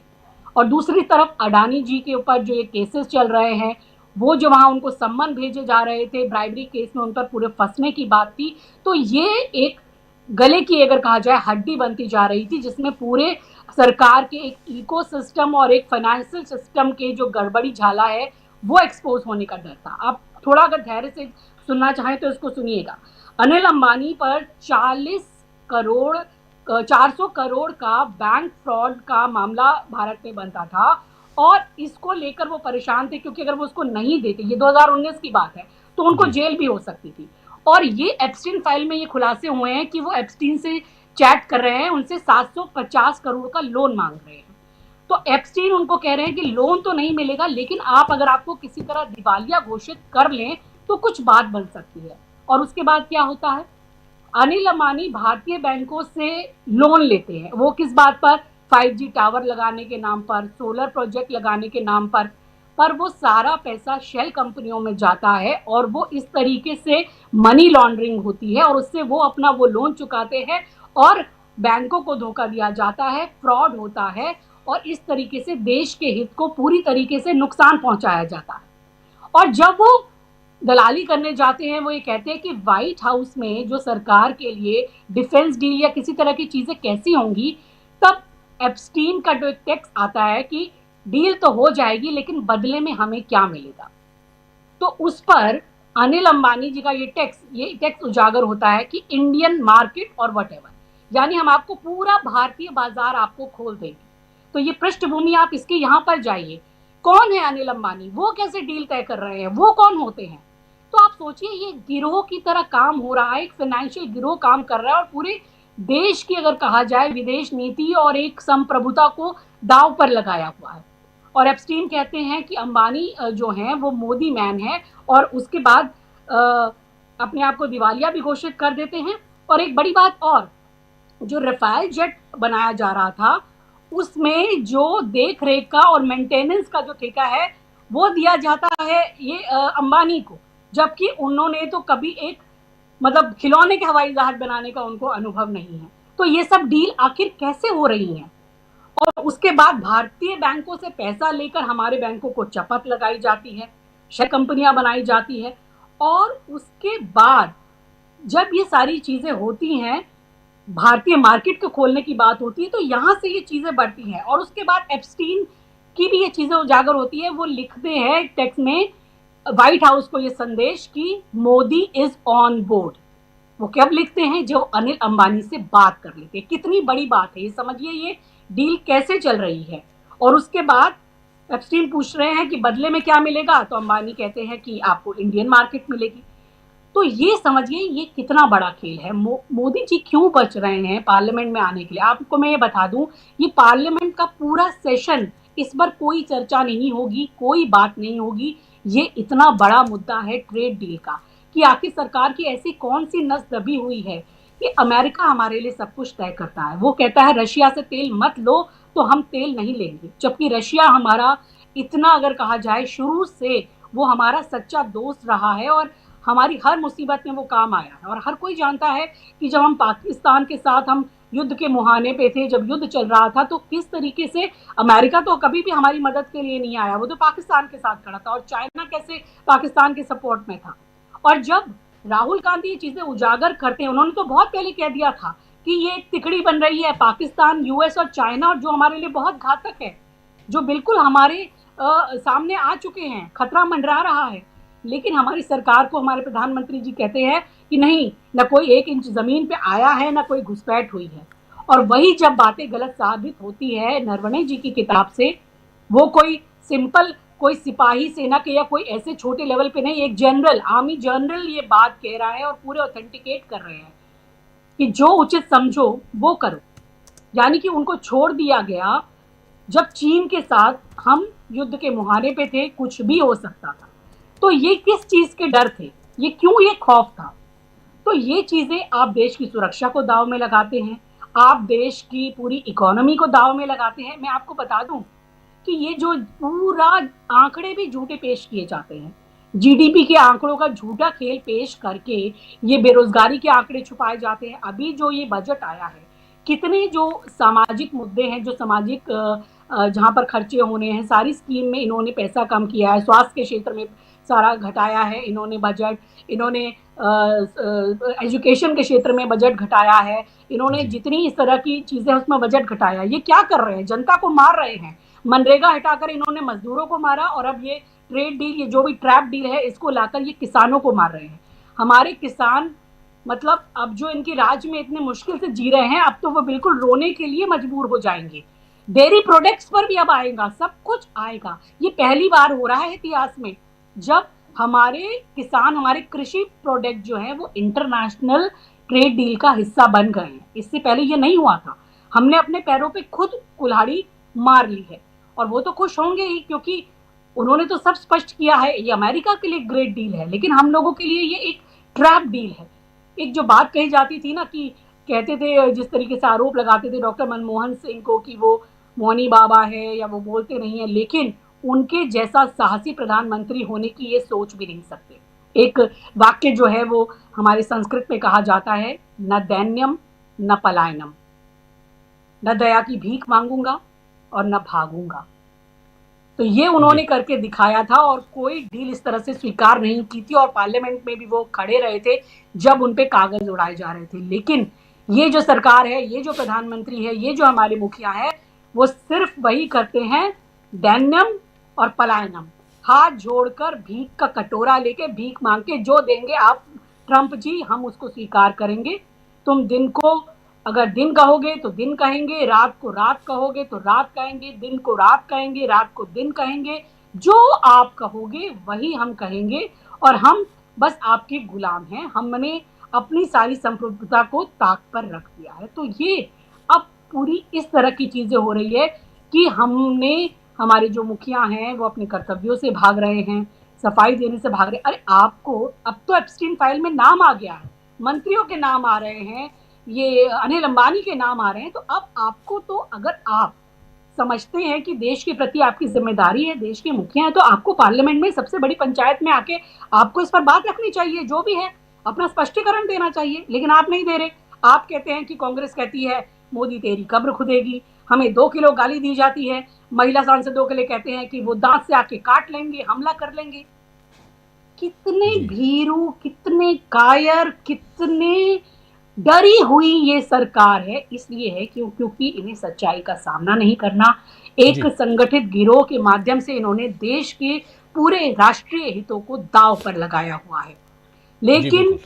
और दूसरी तरफ अडानी जी के ऊपर जो ये केसेस चल रहे हैं, वो जो वहाँ उनको सम्मन भेजे जा रहे थे, ब्राइबरी केस में उन पर पूरे फंसने की बात थी, तो ये एक गले की अगर कहा जाए हड्डी बनती जा रही थी, जिसमें पूरे सरकार के एक इकोसिस्टम और एक फाइनेंशियल सिस्टम के जो गड़बड़ी झाला है वो एक्सपोज होने का डर था। आप थोड़ा अगर धैर्य से सुनना चाहें तो इसको सुनिएगा। अनिल अंबानी पर 400 करोड़ का बैंक फ्रॉड का मामला भारत में बनता था और इसको लेकर वो परेशान थे, क्योंकि अगर वो उसको नहीं देते, ये 2019 की बात है, तो उनको जेल भी हो सकती थी। और ये एप्स्टीन फाइल में ये खुलासे हुए हैं कि वो एप्स्टीन से चैट कर रहे हैं, उनसे 750 करोड़ का लोन मांग रहे हैं। तो एप्स्टीन उनको कह रहे हैं कि लोन तो नहीं मिलेगा, लेकिन आप अगर आपको किसी तरह दिवालिया घोषित कर लें तो कुछ बात बन सकती है। और उसके बाद क्या होता है? अनिल अंबानी भारतीय बैंकों से लोन लेते हैं। वो किस बात पर? 5G टावर लगाने के नाम पर, सोलर प्रोजेक्ट लगाने के नाम पर वो सारा पैसा शेल कंपनियों में जाता है और वो इस तरीके से मनी लॉन्ड्रिंग होती है और उससे वो अपना वो लोन चुकाते हैं और बैंकों को धोखा दिया जाता है, फ्रॉड होता है और इस तरीके से देश के हित को पूरी तरीके से नुकसान पहुंचाया जाता है। और जब वो दलाली करने जाते हैं, वो ये कहते हैं कि व्हाइट हाउस में जो सरकार के लिए डिफेंस डील या किसी तरह की चीजें कैसी होंगी, तब एप्स्टीन का जो टेक्स्ट आता है कि डील तो हो जाएगी लेकिन बदले में हमें क्या मिलेगा। तो उस पर अनिल अंबानी जी का ये टेक्स्ट उजागर होता है कि इंडियन मार्केट और व्हाटएवर, यानी हम आपको पूरा भारतीय बाजार आपको खोल देंगे। तो ये पृष्ठभूमि आप इसके यहाँ पर जाइए, कौन है अनिल अंबानी, वो कैसे डील तय कर रहे हैं, वो कौन होते हैं। तो आप सोचिए, ये गिरोह की तरह काम हो रहा है, एक फाइनेंशियल गिरोह काम कर रहा है और पूरे देश की अगर कहा जाए विदेश नीति और एक संप्रभुता को दांव पर लगाया हुआ है। और एप्स्टीन कहते हैं कि अंबानी जो हैं वो मोदी मैन है और उसके बाद अपने आप को दिवालिया भी घोषित कर देते हैं। और एक बड़ी बात और, जो रफाल जेट बनाया जा रहा था उसमें जो देख रेख का और मेंटेनेंस का जो ठेका है वो दिया जाता है ये अंबानी को, जबकि उन्होंने तो कभी एक मतलब खिलौने के हवाई जहाज बनाने का उनको अनुभव नहीं है। तो ये सब डील आखिर कैसे हो रही हैं? और उसके बाद भारतीय बैंकों से पैसा लेकर हमारे बैंकों को चपत लगाई जाती है, शेयर कंपनियां बनाई जाती है और उसके बाद जब ये सारी चीजें होती हैं, भारतीय मार्केट को खोलने की बात होती है, तो यहाँ से ये चीजें बढ़ती हैं। और उसके बाद एप्स्टीन की भी ये चीजें उजागर होती है। वो लिखते हैं टेक्स्ट में व्हाइट हाउस को ये संदेश कि मोदी इज ऑन बोर्ड। वो कब लिखते हैं? जो अनिल अंबानी से बात कर लेते हैं। कितनी बड़ी बात है ये, समझिए ये डील कैसे चल रही है। और उसके बाद एप्स्टीन पूछ रहे हैं कि बदले में क्या मिलेगा, तो अंबानी कहते हैं कि आपको इंडियन मार्केट मिलेगी। तो ये समझिए ये कितना बड़ा खेल है। मोदी जी क्यों बच रहे हैं पार्लियामेंट में आने के लिए? आपको मैं ये बता दूं, ये पार्लियामेंट का पूरा सेशन, इस पर कोई चर्चा नहीं होगी, कोई बात नहीं होगी। ये इतना बड़ा मुद्दा है ट्रेड डील का कि आखिर सरकार की ऐसी कौन सी नस दबी हुई है कि अमेरिका हमारे लिए सब कुछ तय करता है। वो कहता है रशिया से तेल मत लो तो हम तेल नहीं लेंगे, जबकि रशिया हमारा इतना अगर कहा जाए शुरू से वो हमारा सच्चा दोस्त रहा है और हमारी हर मुसीबत में वो काम आया है। और हर कोई जानता है कि जब हम पाकिस्तान के साथ हम युद्ध के मुहाने पे थे, जब युद्ध चल रहा था, तो किस तरीके से अमेरिका तो कभी भी हमारी मदद के लिए नहीं आया, वो तो पाकिस्तान के साथ खड़ा था। और चाइना कैसे पाकिस्तान के सपोर्ट में था। और जब राहुल गांधी ये चीजें उजागर करते हैं, उन्होंने तो बहुत पहले कह दिया था कि ये एक तिकड़ी बन रही है पाकिस्तान, यूएस और चाइना, जो हमारे लिए बहुत घातक है, जो बिल्कुल हमारे सामने आ चुके हैं, खतरा मंडरा रहा है। लेकिन हमारी सरकार को हमारे प्रधानमंत्री जी कहते हैं कि नहीं, न कोई 1 इंच जमीन पे आया है, न कोई घुसपैठ हुई है। और वही जब बातें गलत साबित होती है नरवणे जी की किताब से, वो कोई सिंपल कोई सिपाही सेना के या कोई ऐसे छोटे लेवल पे नहीं, एक जनरल, आर्मी जनरल ये बात कह रहा है और पूरे ऑथेंटिकेट कर रहे हैं कि जो उचित समझो वो करो। यानी कि उनको छोड़ दिया गया। जब चीन के साथ हम युद्ध के मुहाने पे थे, कुछ भी हो सकता था। तो ये किस चीज के डर थे, ये क्यों ये खौफ था? तो ये चीजें आप देश की सुरक्षा को दाव में लगाते हैं, आप देश की पूरी इकोनॉमी को दाव में लगाते हैं। मैं आपको बता दूं कि ये जो पूरा आंकड़े भी झूठे पेश किए जाते हैं, जीडीपी के आंकड़ों का झूठा खेल पेश करके ये बेरोजगारी के आंकड़े छुपाए जाते हैं। अभी जो ये बजट आया है, कितने जो सामाजिक मुद्दे हैं, जो सामाजिक जहां पर खर्चे होने हैं, सारी स्कीम में इन्होंने पैसा कम किया है। स्वास्थ्य के क्षेत्र में सारा घटाया है इन्होंने बजट, इन्होंने एजुकेशन के क्षेत्र में बजट घटाया है, इन्होंने जितनी इस तरह की चीजें उसमें बजट घटाया। ये क्या कर रहे हैं? जनता को मार रहे हैं। मनरेगा हटाकर इन्होंने मजदूरों को मारा, और अब ये ट्रेड डील, ये जो भी ट्रैप डील है, इसको लाकर ये किसानों को मार रहे हैं। हमारे किसान मतलब अब जो इनकी राज्य में इतने मुश्किल से जी रहे हैं, अब तो वो बिल्कुल रोने के लिए मजबूर हो जाएंगे। डेयरी प्रोडक्ट्स पर भी अब आएगा, सब कुछ आएगा। ये पहली बार हो रहा है इतिहास में जब हमारे किसान, हमारे कृषि प्रोडक्ट जो है वो इंटरनेशनल ट्रेड डील का हिस्सा बन गए हैं। इससे पहले ये नहीं हुआ था। हमने अपने पैरों पे खुद कुल्हाड़ी मार ली है, और वो तो खुश होंगे ही, क्योंकि उन्होंने तो सब स्पष्ट किया है ये अमेरिका के लिए ग्रेट डील है, लेकिन हम लोगों के लिए ये एक ट्रैप डील है। एक जो बात कही जाती थी ना, कि कहते थे, जिस तरीके से आरोप लगाते थे डॉक्टर मनमोहन सिंह को कि वो मौनी बाबा है या वो बोलते नहीं है, लेकिन उनके जैसा साहसी प्रधानमंत्री होने की ये सोच भी नहीं सकते। एक वाक्य जो है वो हमारे संस्कृत में कहा जाता है, न दैन्यम न पलायनम, न दया की भीख मांगूंगा और न भागूंगा। तो ये उन्होंने करके दिखाया था, और कोई डील इस तरह से स्वीकार नहीं की थी, और पार्लियामेंट में भी वो खड़े रहे थे जब उन पे कागज उड़ाए जा रहे थे। लेकिन ये जो सरकार है, ये जो प्रधानमंत्री है, ये जो हमारे मुखिया है, वो सिर्फ वही करते हैं, दैन्यम और पलायनम, हाथ जोड़कर भीख का कटोरा लेके भीख मांग के जो देंगे आप ट्रंप जी, हम उसको स्वीकार करेंगे। तुम दिन को अगर दिन कहोगे तो दिन कहेंगे, रात को रात कहोगे तो रात कहेंगे, दिन को रात कहेंगे, रात को दिन कहेंगे, जो आप कहोगे वही हम कहेंगे, और हम बस आपके गुलाम हैं। हमने अपनी सारी संप्रभुता को ताक पर रख दिया है। तो ये अब पूरी इस तरह की चीजें हो रही है कि हमारे जो मुखिया हैं वो अपने कर्तव्यों से भाग रहे हैं, सफाई देने से भाग रहे हैं। अरे आपको अब तो एप्स्टीन फाइल में नाम आ गया है, मंत्रियों के नाम आ रहे हैं, ये अनिल अंबानी के नाम आ रहे हैं। तो अब आपको तो, अगर आप समझते हैं कि देश के प्रति आपकी जिम्मेदारी है, देश के मुखिया हैं, तो आपको पार्लियामेंट में सबसे बड़ी पंचायत में आके आपको इस पर बात रखनी चाहिए, जो भी है अपना स्पष्टीकरण देना चाहिए। लेकिन आप नहीं दे रहे। आप कहते हैं कि कांग्रेस कहती है मोदी तेरी कब्र खुदेगी, हमें 2 किलो गाली दी जाती है, महिला सांसदों के लिए कहते हैं कि वो दांत से आके काट लेंगे, हमला कर लेंगे। कितने भीरू, कितने कायर, कितने डरी हुई ये सरकार है। इसलिए है क्योंकि इन्हें सच्चाई का सामना नहीं करना। एक संगठित गिरोह के माध्यम से इन्होंने देश के पूरे राष्ट्रीय हितों को दांव पर लगाया हुआ है। लेकिन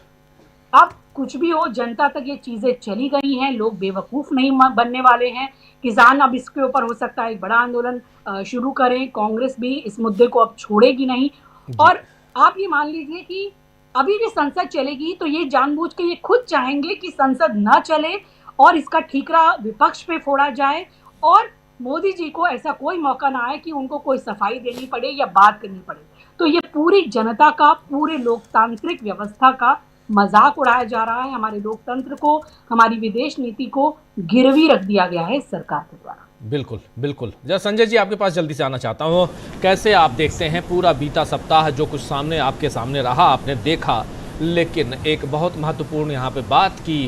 अब कुछ भी हो, जनता तक ये चीजें चली गई हैं, लोग बेवकूफ नहीं बनने वाले हैं। किसान अब इसके ऊपर हो सकता है एक बड़ा आंदोलन शुरू करें, कांग्रेस भी इस मुद्दे को अब छोड़ेगी नहीं। और आप ये मान लीजिए कि अभी भी संसद चलेगी तो ये जानबूझ के ये खुद चाहेंगे कि संसद ना चले और इसका ठीकरा विपक्ष पे फोड़ा जाए, और मोदी जी को ऐसा कोई मौका ना आए कि उनको कोई सफाई देनी पड़े या बात करनी पड़े। तो ये पूरी जनता का, पूरे लोकतांत्रिक व्यवस्था का मजाक उड़ाया जा रहा है। हमारे लोकतंत्र को, हमारी विदेश नीति को गिरवी रख दिया गया है इस सरकार के द्वारा। बिल्कुल बिल्कुल। जरा संजय जी आपके पास जल्दी से आना चाहता हूँ, कैसे आप देखते हैं पूरा बीता सप्ताह जो कुछ सामने आपके सामने रहा, आपने देखा, लेकिन एक बहुत महत्वपूर्ण यहाँ पे बात की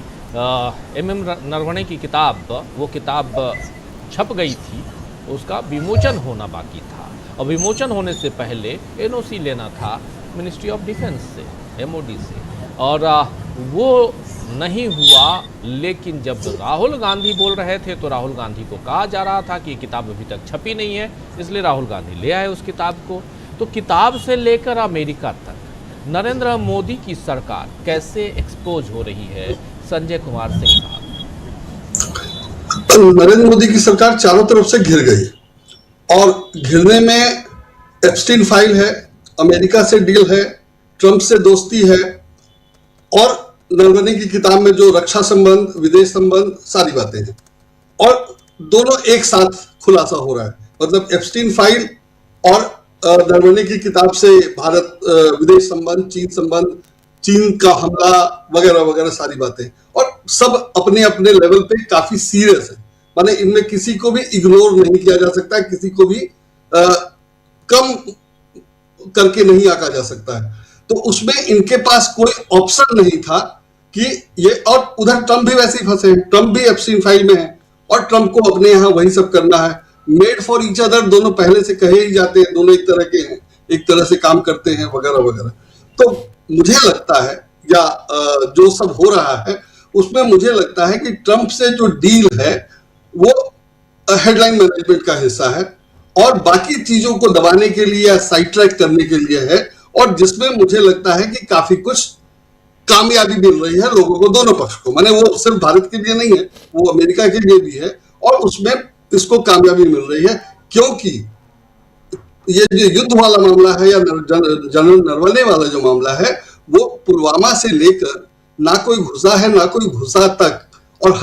एम नरवणे की किताब, वो किताब छप गई थी, उसका विमोचन होना बाकी था और विमोचन होने से पहले एनओसी लेना था मिनिस्ट्री ऑफ डिफेंस से, एमओडी से, और वो नहीं हुआ। लेकिन जब राहुल गांधी बोल रहे थे तो राहुल गांधी को कहा जा रहा था कि ये किताब अभी तक छपी नहीं है, इसलिए राहुल गांधी ले आए उस किताब को। तो किताब से लेकर अमेरिका तक नरेंद्र मोदी की सरकार कैसे एक्सपोज हो रही है, संजय कुमार सिंह साहब? नरेंद्र मोदी की सरकार चारों तरफ से घिर गई और घिरने में एप्स्टीन फाइल है, अमेरिका से डील है, ट्रंप से दोस्ती है और नरवणे की किताब में जो रक्षा संबंध, विदेश संबंध, सारी बातें हैं और दोनों एक साथ खुलासा हो रहा है। मतलब एप्स्टीन फाइल और नरवणे की किताब से भारत विदेश संबंध, चीन का हमला वगैरह वगैरह सारी बातें, और सब अपने अपने लेवल पे काफी सीरियस है। माने इनमें किसी को भी इग्नोर नहीं किया जा सकता, किसी को भी कम करके नहीं आंका जा सकता है। तो उसमें इनके पास कोई ऑप्शन नहीं था कि ये, और उधर ट्रंप भी वैसे ही फंसे हैं, ट्रंप भी एप्स्टीन फाइल में है और ट्रंप को अपने यहाँ वही सब करना है। मेड फॉर ईच अदर दोनों पहले से कहे ही जाते हैं, दोनों एक तरह के हैं, एक तरह से काम करते हैं वगैरह वगैरह। तो मुझे लगता है, या जो सब हो रहा है उसमें मुझे लगता है कि ट्रंप से जो डील है वो हेडलाइन मैनेजमेंट का हिस्सा है और बाकी चीजों को दबाने के लिए या साइड ट्रैक करने के लिए है, और जिसमें मुझे लगता है कि काफी कुछ कामयाबी मिल रही है लोगों को, दोनों पक्ष को। माने वो सिर्फ भारत के लिए नहीं है, वो अमेरिका के लिए भी है और उसमें इसको कामयाबी मिल रही है, क्योंकि ये जो युद्ध वाला मामला है या जनरल नरवणे वाला जो मामला है, वो पुलवामा से लेकर ना कोई घुसा है ना कोई घुसा तक, और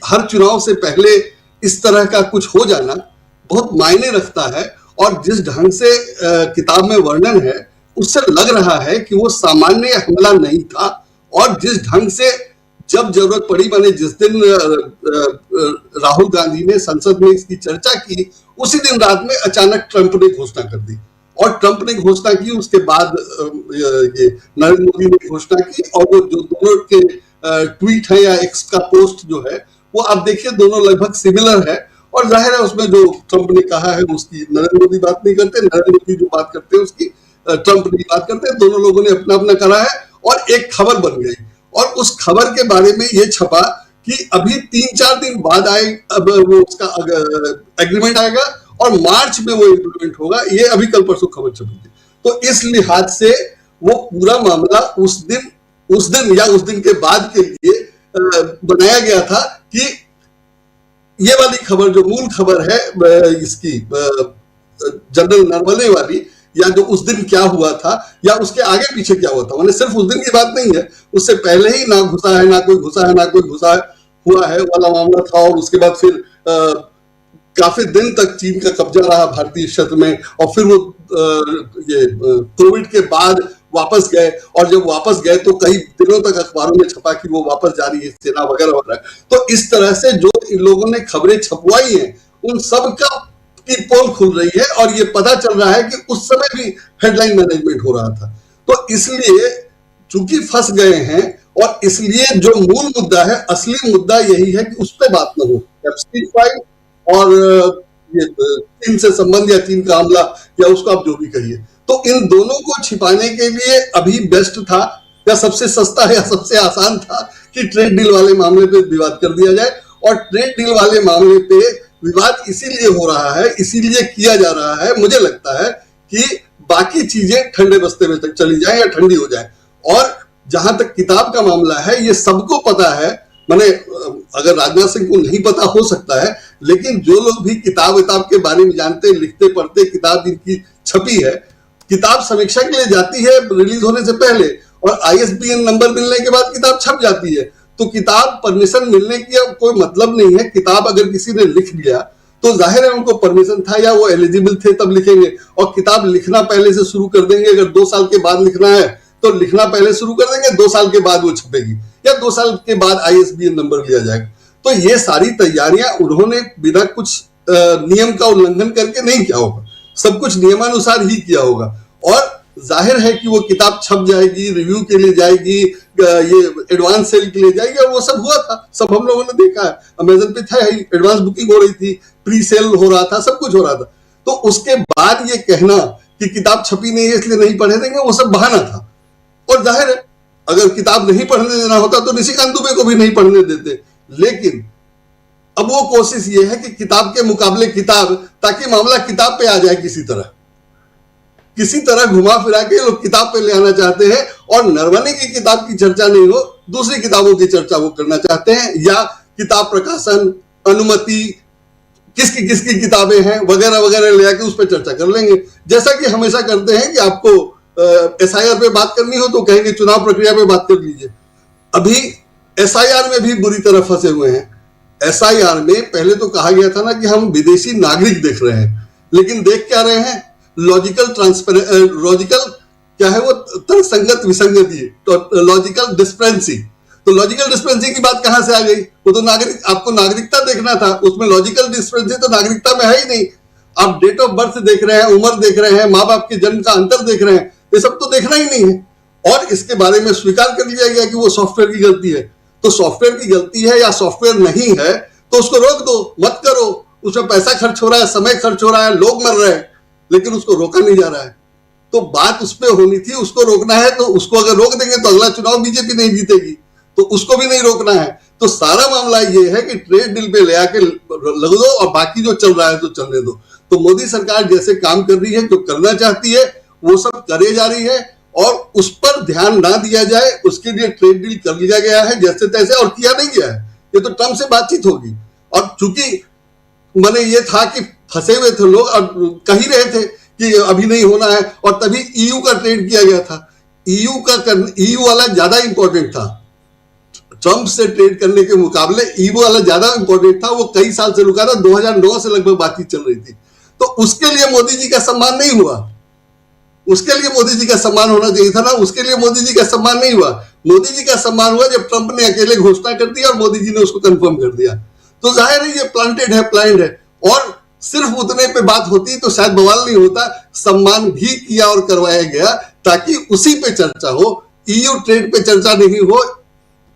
हर चुनाव से पहले इस तरह का कुछ हो जाना बहुत मायने रखता है। और जिस ढंग से किताब में वर्णन है उससे लग रहा है कि वो सामान्य हमला नहीं था, और जिस ढंग से जब जरूरत पड़ी, मैंने जिस दिन राहुल गांधी ने संसद में इसकी चर्चा की, उसी दिन रात में अचानक ट्रंप ने घोषणा कर दी, और ट्रंप ने घोषणा की, उसके बाद ये नरेंद्र मोदी ने घोषणा की, और वो जो दोनों के ट्वीट है या एक्स का पोस्ट जो है वो आप देखिए दोनों लगभग सिमिलर है, और जाहिर है उसमें जो ट्रंप ने कहा है उसकी नरेंद्र मोदी बात नहीं करते, नरेंद्र मोदी जो बात करते हैं उसकी ट्रंप नहीं बात करते, दोनों लोगों ने अपना अपना करा है और एक खबर बन गई। और उस खबर के बारे में ये छपा कि अभी 3-4 दिन बाद आए, अब वो उसका एग्रीमेंट आएगा और मार्च में वो इम्प्लीमेंट होगा, ये अभी कल परसों खबर छपी थी। तो इस लिहाज से वो पूरा मामला उस दिन या उस दिन के बाद के लिए बनाया गया था कि ये वाली खबर जो मूल खबर है इसकी जनरल नरवणे वाली, या जो उस दिन क्या हुआ था या उसके आगे पीछे क्या हुआ था, मैंने सिर्फ उस दिन की बात नहीं है, उससे पहले ही ना घुसा है ना कोई घुसा है ना कोई घुसा हुआ है वाला मामला था। और उसके बाद फिर काफी दिन तक चीन का कब्जा रहा भारतीय क्षेत्र में, और फिर वो ये कोविड के बाद वापस गए, और जब वापस गए तो कई दिनों तक अखबारों में छपा कि वो वापस जा रही है सेना वगैरह वगैरह। तो इस तरह से जो इन लोगों ने खबरें छपवाई हैं उन सब का की पोल खुल रही है, और ये पता चल रहा है कि उस समय भी हेडलाइन मैनेजमेंट हो रहा था। तो इसलिए चूंकि फंस गए हैं, और इसलिए जो मूल मुद्दा है, असली मुद्दा यही है कि उस पर बात न हो, एप्स्टीन फाइल और ये चीन से संबंध या चीन का हमला या उसको आप जो भी कहिए। तो इन दोनों को छिपाने के लिए अभी बेस्ट था या सबसे सस्ता या सबसे आसान था कि ट्रेड डील वाले मामले पे विवाद कर दिया जाए, और ट्रेड डील वाले मामले पे विवाद इसीलिए हो रहा है, इसीलिए किया जा रहा है, मुझे लगता है कि बाकी चीजें ठंडे बस्ते में तक चली जाए या ठंडी हो जाए। और जहां तक किताब का मामला है, ये सबको पता है, माने अगर राजनाथ सिंह को नहीं पता हो सकता है, लेकिन जो लोग भी किताब के बारे में जानते, लिखते पढ़ते, किताब जिनकी छपी है, किताब समीक्षा के लिए जाती है रिलीज होने से पहले, और ISBN नंबर मिलने के बाद किताब छप जाती है। तो किताब परमिशन मिलने की अब कोई मतलब नहीं है। किताब अगर किसी ने लिख लिया तो जाहिर है उनको परमिशन था या वो एलिजिबल थे तब लिखेंगे, और किताब लिखना पहले से शुरू कर देंगे। अगर 2 साल के बाद लिखना है तो लिखना पहले शुरू कर देंगे, 2 साल के बाद वो छपेगी या 2 साल के बाद ISBN नंबर लिया जाएगा। तो ये सारी तैयारियां उन्होंने बिना कुछ नियम का उल्लंघन करके नहीं किया होगा, सब कुछ नियमानुसार ही किया होगा। और जाहिर है कि वो किताब छप जाएगी, रिव्यू के लिए जाएगी, ये एडवांस सेल के लिए जाएगी, और वो सब हुआ था, सब हम लोगों ने देखा है। अमेजन पे था, एडवांस बुकिंग हो रही थी, प्री सेल हो रहा था, सब कुछ हो रहा था। तो उसके बाद ये कहना कि किताब छपी नहीं है इसलिए नहीं पढ़ने देंगे, वो सब बहाना था। और जाहिर है अगर किताब नहीं पढ़ने देना होता तो निशिकांत दुबे को भी नहीं पढ़ने देते। लेकिन अब वो कोशिश ये है कि किताब के मुकाबले किताब, ताकि मामला किताब पे आ जाए, किसी तरह घुमा फिरा के लोग किताब पे ले आना चाहते हैं, और नरवणे की किताब की चर्चा नहीं हो, दूसरी किताबों की चर्चा वो करना चाहते हैं, या किताब प्रकाशन, अनुमति, किसकी किताबें हैं वगैरह वगैरह ले आके उस पर चर्चा कर लेंगे। जैसा कि हमेशा करते हैं कि आपको SIR पे बात करनी हो तो कहेंगे चुनाव प्रक्रिया पे बात कर लीजिए। अभी SIR में भी बुरी तरह फंसे हुए हैं। SIR में पहले तो कहा गया था ना कि हम विदेशी नागरिक देख रहे हैं, लेकिन देख क्या रहे हैं? लॉजिकल क्या है वो, तर्कसंगत विसंगति, तो लॉजिकल डिस्क्रिपेंसी। तो लॉजिकल डिस्क्रिपेंसी की बात कहां से आ गई? वो तो आपको नागरिकता देखना था, उसमें लॉजिकल डिस्क्रिपेंसी तो नागरिकता में है ही नहीं। आप डेट ऑफ बर्थ देख रहे हैं, उम्र देख रहे हैं, माँ बाप के जन्म का अंतर देख रहे हैं, ये सब तो देखना ही नहीं है। और इसके बारे में स्वीकार कर लिया गया कि वो सॉफ्टवेयर की गलती है। तो सॉफ्टवेयर की गलती है या सॉफ्टवेयर नहीं है तो उसको रोक दो, मत करो। उसमें पैसा खर्च हो रहा है, समय खर्च हो रहा है, लोग मर रहे हैं, लेकिन उसको रोका नहीं जा रहा है। तो बात उस पर होनी थी, उसको रोकना है। तो उसको अगर रोक देंगे तो अगला चुनाव बीजेपी नहीं जीतेगी, तो उसको भी नहीं रोकना है। तो सारा मामला ये है कि ट्रेड डील पे ले आके लग दो और बाकी जो चल रहा है तो चलने दो। तो मोदी सरकार जैसे काम कर रही है, जो करना चाहती है वो सब करे जा रही है, और उस पर ध्यान ना दिया जाए उसके लिए ट्रेड डील कर लिया गया है जैसे तैसे, और किया नहीं गया है। ये तो ट्रम्प से बातचीत होगी। और चूंकि मैंने ये था कि फंसे हुए थे लोग और कह ही रहे थे कि अभी नहीं होना है, और तभी EU का ट्रेड किया गया था। EU वाला ज्यादा इंपॉर्टेंट था, ट्रम्प से ट्रेड करने के मुकाबले EU वाला ज्यादा इंपॉर्टेंट था। वो कई साल से रुका था, 2009 से लगभग बातचीत चल रही थी। तो उसके लिए मोदी जी का सम्मान नहीं हुआ, उसके लिए मोदी जी का सम्मान होना चाहिए था ना, उसके लिए मोदी जी का सम्मान नहीं हुआ। मोदी जी का सम्मान हुआ जब ट्रंप ने अकेले घोषणा कर दी और मोदी जी ने उसको कंफर्म कर दिया। तो जाहिर है ये प्लांटेड है, प्लान्ड है। और सिर्फ उतने पे बात होती तो शायद बवाल नहीं होता। सम्मान भी किया और करवाया गया ताकि उसी पे चर्चा हो, EU ट्रेड पे चर्चा नहीं हो,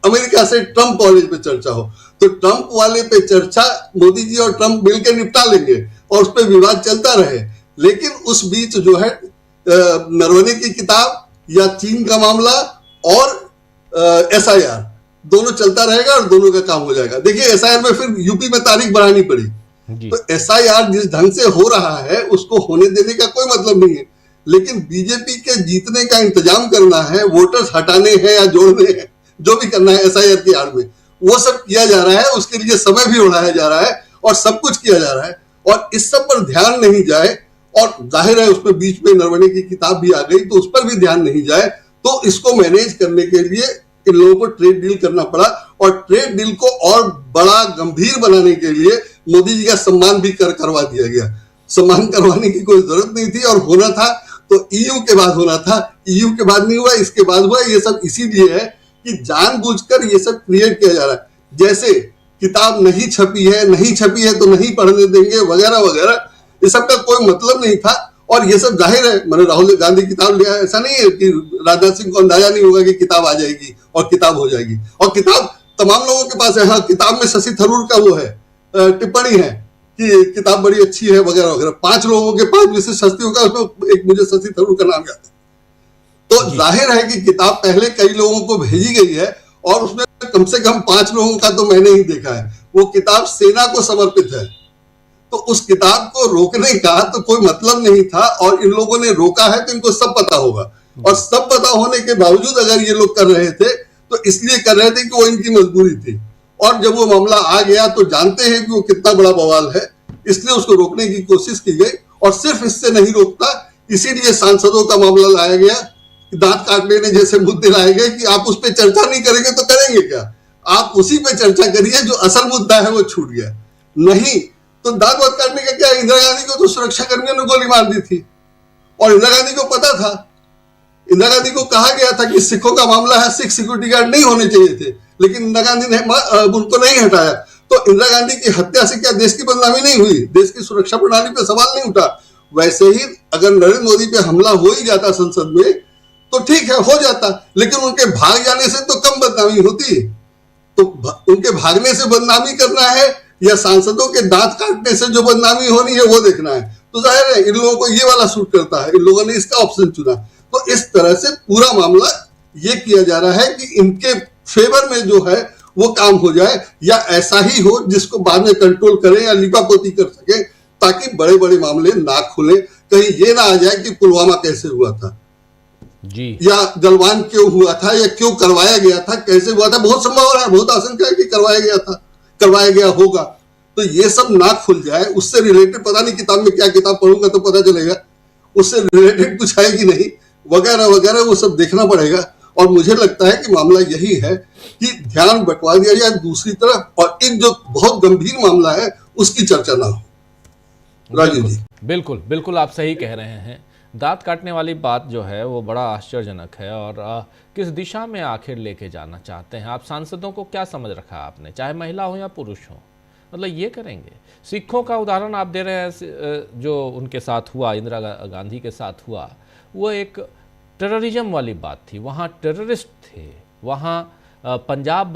अमेरिका से ट्रंप वाले पे चर्चा हो। तो ट्रंप वाले पे चर्चा मोदी जी और ट्रंप मिलकर निपटा लेंगे और उस पर विवाद चलता रहे। लेकिन उस बीच जो है नरवणे की किताब या चीन का मामला और SIR दोनों चलता रहेगा और दोनों का काम हो जाएगा। देखिए SIR में फिर यूपी में तारीख बढ़ानी पड़ी। तो SIR जिस ढंग से हो रहा है उसको होने देने का कोई मतलब नहीं है। लेकिन बीजेपी के जीतने का इंतजाम करना है, वोटर्स हटाने हैं या जोड़ने हैं, जो भी करना है SIR की आड़ में, वो सब किया जा रहा है। उसके लिए समय भी उड़ाया जा रहा है और सब कुछ किया जा रहा है। और इस सब पर ध्यान नहीं जाए, और जाहिर है उसमें बीच में नरवणे की किताब भी आ गई, तो उस पर भी ध्यान नहीं जाए, तो इसको मैनेज करने के लिए इन लोगों को ट्रेड डील करना पड़ा। और ट्रेड डील को और बड़ा गंभीर बनाने के लिए मोदी जी का सम्मान भी करवा दिया गया। सम्मान करवाने की कोई जरूरत नहीं थी, और होना था तो EU के बाद होना था। EU के बाद नहीं हुआ, इसके बाद हुआ। ये सब इसीलिए है कि जानबूझकर ये सब क्रिएट किया जा रहा है। जैसे किताब नहीं छपी है तो नहीं पढ़ने देंगे वगैरह वगैरह, ये सब का कोई मतलब नहीं था। और ये सब जाहिर है, मैंने राहुल गांधी किताब लिया, ऐसा नहीं है कि राजनाथ सिंह को अंदाजा नहीं होगा कि किताब आ जाएगी और किताब हो जाएगी। और किताब तमाम लोगों के पास है। हाँ, किताब में शशि थरूर का वो है, टिप्पणी है कि किताब बड़ी अच्छी है वगैरह वगैरह। 5 लोगों के 5 विशिष्ट हस्तियों का, उसमें एक मुझे शशि थरूर का नाम याद है। तो जाहिर है कि किताब पहले कई लोगों को भेजी गई है, और उसमें कम से कम 5 लोगों का तो मैंने ही देखा है। वो किताब सेना को समर्पित है। तो उस किताब को रोकने का तो कोई मतलब नहीं था, और इन लोगों ने रोका है तो इनको सब पता होगा। और सब पता होने के बावजूद अगर ये लोग कर रहे थे तो इसलिए कर रहे थे कि वो इनकी मजबूरी थी। और जब वो मामला आ गया तो जानते हैं कि वो कितना बड़ा बवाल है, इसलिए उसको रोकने की कोशिश की गई। और सिर्फ इससे नहीं रोकता, इसीलिए सांसदों का मामला लाया गया, दांत काट लेने जैसे मुद्दे लाए गए कि आप उस पर चर्चा नहीं करेंगे तो करेंगे क्या, आप उसी पे चर्चा करिए, जो असल मुद्दा है वो छूट गया। नहीं तो दांत वात काटने का क्या? इंदिरा गांधी को तो सुरक्षा कर्मियों ने गोली मार दी थी, और इंदिरा गांधी को पता था, इंदिरा गांधी को कहा गया था कि सिखों का मामला है, सिख सिक्योरिटी गार्ड नहीं होने चाहिए थे, लेकिन इंदिरा गांधी ने उनको नहीं हटाया। तो इंदिरा गांधी की हत्या से क्या देश की बदनामी नहीं हुई? देश की सुरक्षा प्रणाली पे सवाल नहीं उठा। वैसे ही अगर नरेंद्र मोदी पे हमला हो ही जाता संसद में तो ठीक है, हो जाता, लेकिन उनके भाग जाने से तो कम बदनामी होती है। तो उनके भागने से बदनामी करना है या सांसदों के दांत काटने से जो बदनामी होनी है वो देखना है। तो जाहिर है इन लोगों को ये वाला सूट करता है, इन लोगों ने इसका ऑप्शन चुना। तो इस तरह से पूरा मामला ये किया जा रहा है कि इनके फेवर में जो है वो काम हो जाए, या ऐसा ही हो जिसको बाद में कंट्रोल करें या लिपापोती कर सके, ताकि बड़े बड़े मामले ना खुले। कहीं ये ना आ जाए कि पुलवामा कैसे हुआ था जी, या गलवान क्यों हुआ था, या क्यों करवाया गया था, कैसे हुआ था। बहुत संभावना है, बहुत आशंका है कि करवाया गया था, करवाया गया होगा। तो ये सब ना खुल जाए, उससे रिलेटेड पता नहीं किताब में क्या, किताब पढ़ूंगा तो पता चलेगा उससे रिलेटेड कुछ है कि नहीं, वगैरह वगैरह, वो सब देखना पड़ेगा। और मुझे लगता है कि मामला यही है कि ध्यान बंटवा दिया जाए दूसरी तरफ, और एक जो बहुत गंभीर मामला है उसकी चर्चा ना हो। राजीव जी, बिल्कुल बिल्कुल आप सही कह रहे हैं। दांत काटने वाली बात जो है वो बड़ा आश्चर्यजनक है। और किस दिशा में आखिर लेके जाना चाहते हैं आप? सांसदों को क्या समझ रखा है आपने, चाहे महिला हो या पुरुष हो? मतलब ये करेंगे? सिखों का उदाहरण आप दे रहे हैं, जो उनके साथ हुआ, इंदिरा गांधी के साथ हुआ, वो एक टेररिज्म वाली बात थी। वहाँ टेररिस्ट थे, वहाँ पंजाब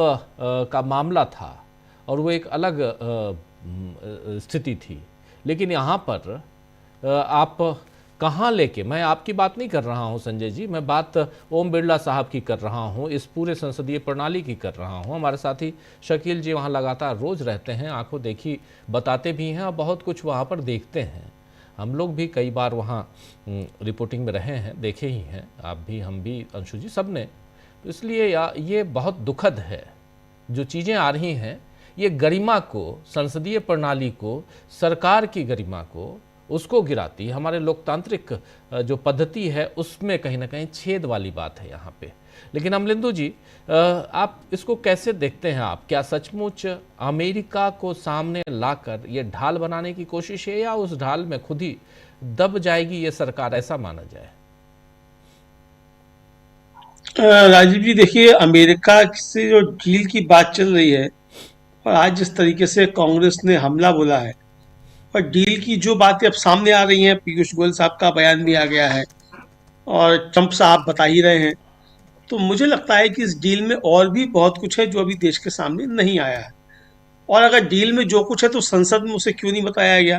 का मामला था और वो एक अलग स्थिति थी। लेकिन यहाँ पर आप कहाँ लेके, मैं आपकी बात नहीं कर रहा हूँ संजय जी, मैं बात ओम बिरला साहब की कर रहा हूँ, इस पूरे संसदीय प्रणाली की कर रहा हूँ। हमारे साथी शकील जी वहाँ लगातार रोज़ रहते हैं, आंखों देखी बताते भी हैं और बहुत कुछ वहाँ पर देखते हैं। हम लोग भी कई बार वहाँ रिपोर्टिंग में रहे हैं, देखे ही हैं, आप भी, हम भी, अंशु जी, सब ने। तो इसलिए ये बहुत दुखद है जो चीज़ें आ रही हैं। ये गरिमा को, संसदीय प्रणाली को, सरकार की गरिमा को, उसको गिराती है। हमारे लोकतांत्रिक जो पद्धति है उसमें कहीं ना कहीं छेद वाली बात है यहाँ पे। लेकिन अमलिंदु जी, आप इसको कैसे देखते हैं? आप क्या सचमुच अमेरिका को सामने लाकर ये ढाल बनाने की कोशिश है, या उस ढाल में खुद ही दब जाएगी ये सरकार, ऐसा माना जाए? राजीव जी, देखिए, अमेरिका से जो डील की बात चल रही है और आज जिस तरीके से कांग्रेस ने हमला बोला है, और डील की जो बातें अब सामने आ रही हैं, पीयूष गोयल साहब का बयान भी आ गया है और ट्रंप साहब बता ही रहे हैं, तो मुझे लगता है कि इस डील में और भी बहुत कुछ है जो अभी देश के सामने नहीं आया है। और अगर डील में जो कुछ है तो संसद में उसे क्यों नहीं बताया गया?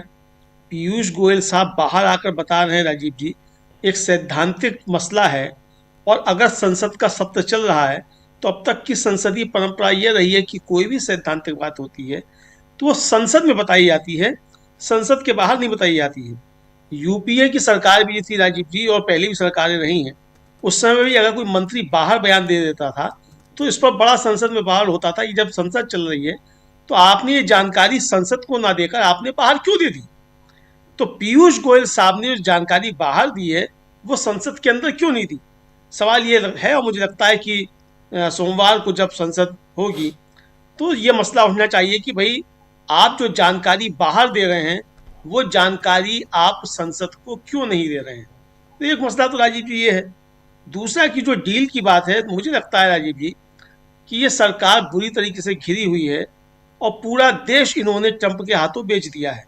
पीयूष गोयल साहब बाहर आकर बता रहे हैं, राजीव जी, एक सैद्धांतिक मसला है, और अगर संसद का सत्र चल रहा है तो अब तक की संसदीय परंपरा यह रही है कि कोई भी सैद्धांतिक बात होती है तो वो संसद में बताई जाती है, संसद के बाहर नहीं बताई जाती है। यूपीए की सरकार भी थी राजीव जी, और पहले भी सरकारें रही हैं, उस समय भी अगर कोई मंत्री बाहर बयान दे देता था तो इस पर बड़ा संसद में बवाल होता था कि जब संसद चल रही है तो आपने ये जानकारी संसद को ना देकर आपने बाहर क्यों दे दी? तो पीयूष गोयल साहब ने जो जानकारी बाहर दी है वो संसद के अंदर क्यों नहीं दी? सवाल ये है, और मुझे लगता है कि सोमवार को जब संसद होगी तो ये मसला उठना चाहिए कि भाई आप जो जानकारी बाहर दे रहे हैं वो जानकारी आप संसद को क्यों नहीं दे रहे हैं? तो एक मसला तो राजीव जी ये है। दूसरा की जो डील की बात है, मुझे लगता है राजीव जी कि ये सरकार बुरी तरीके से घिरी हुई है और पूरा देश इन्होंने ट्रंप के हाथों बेच दिया है।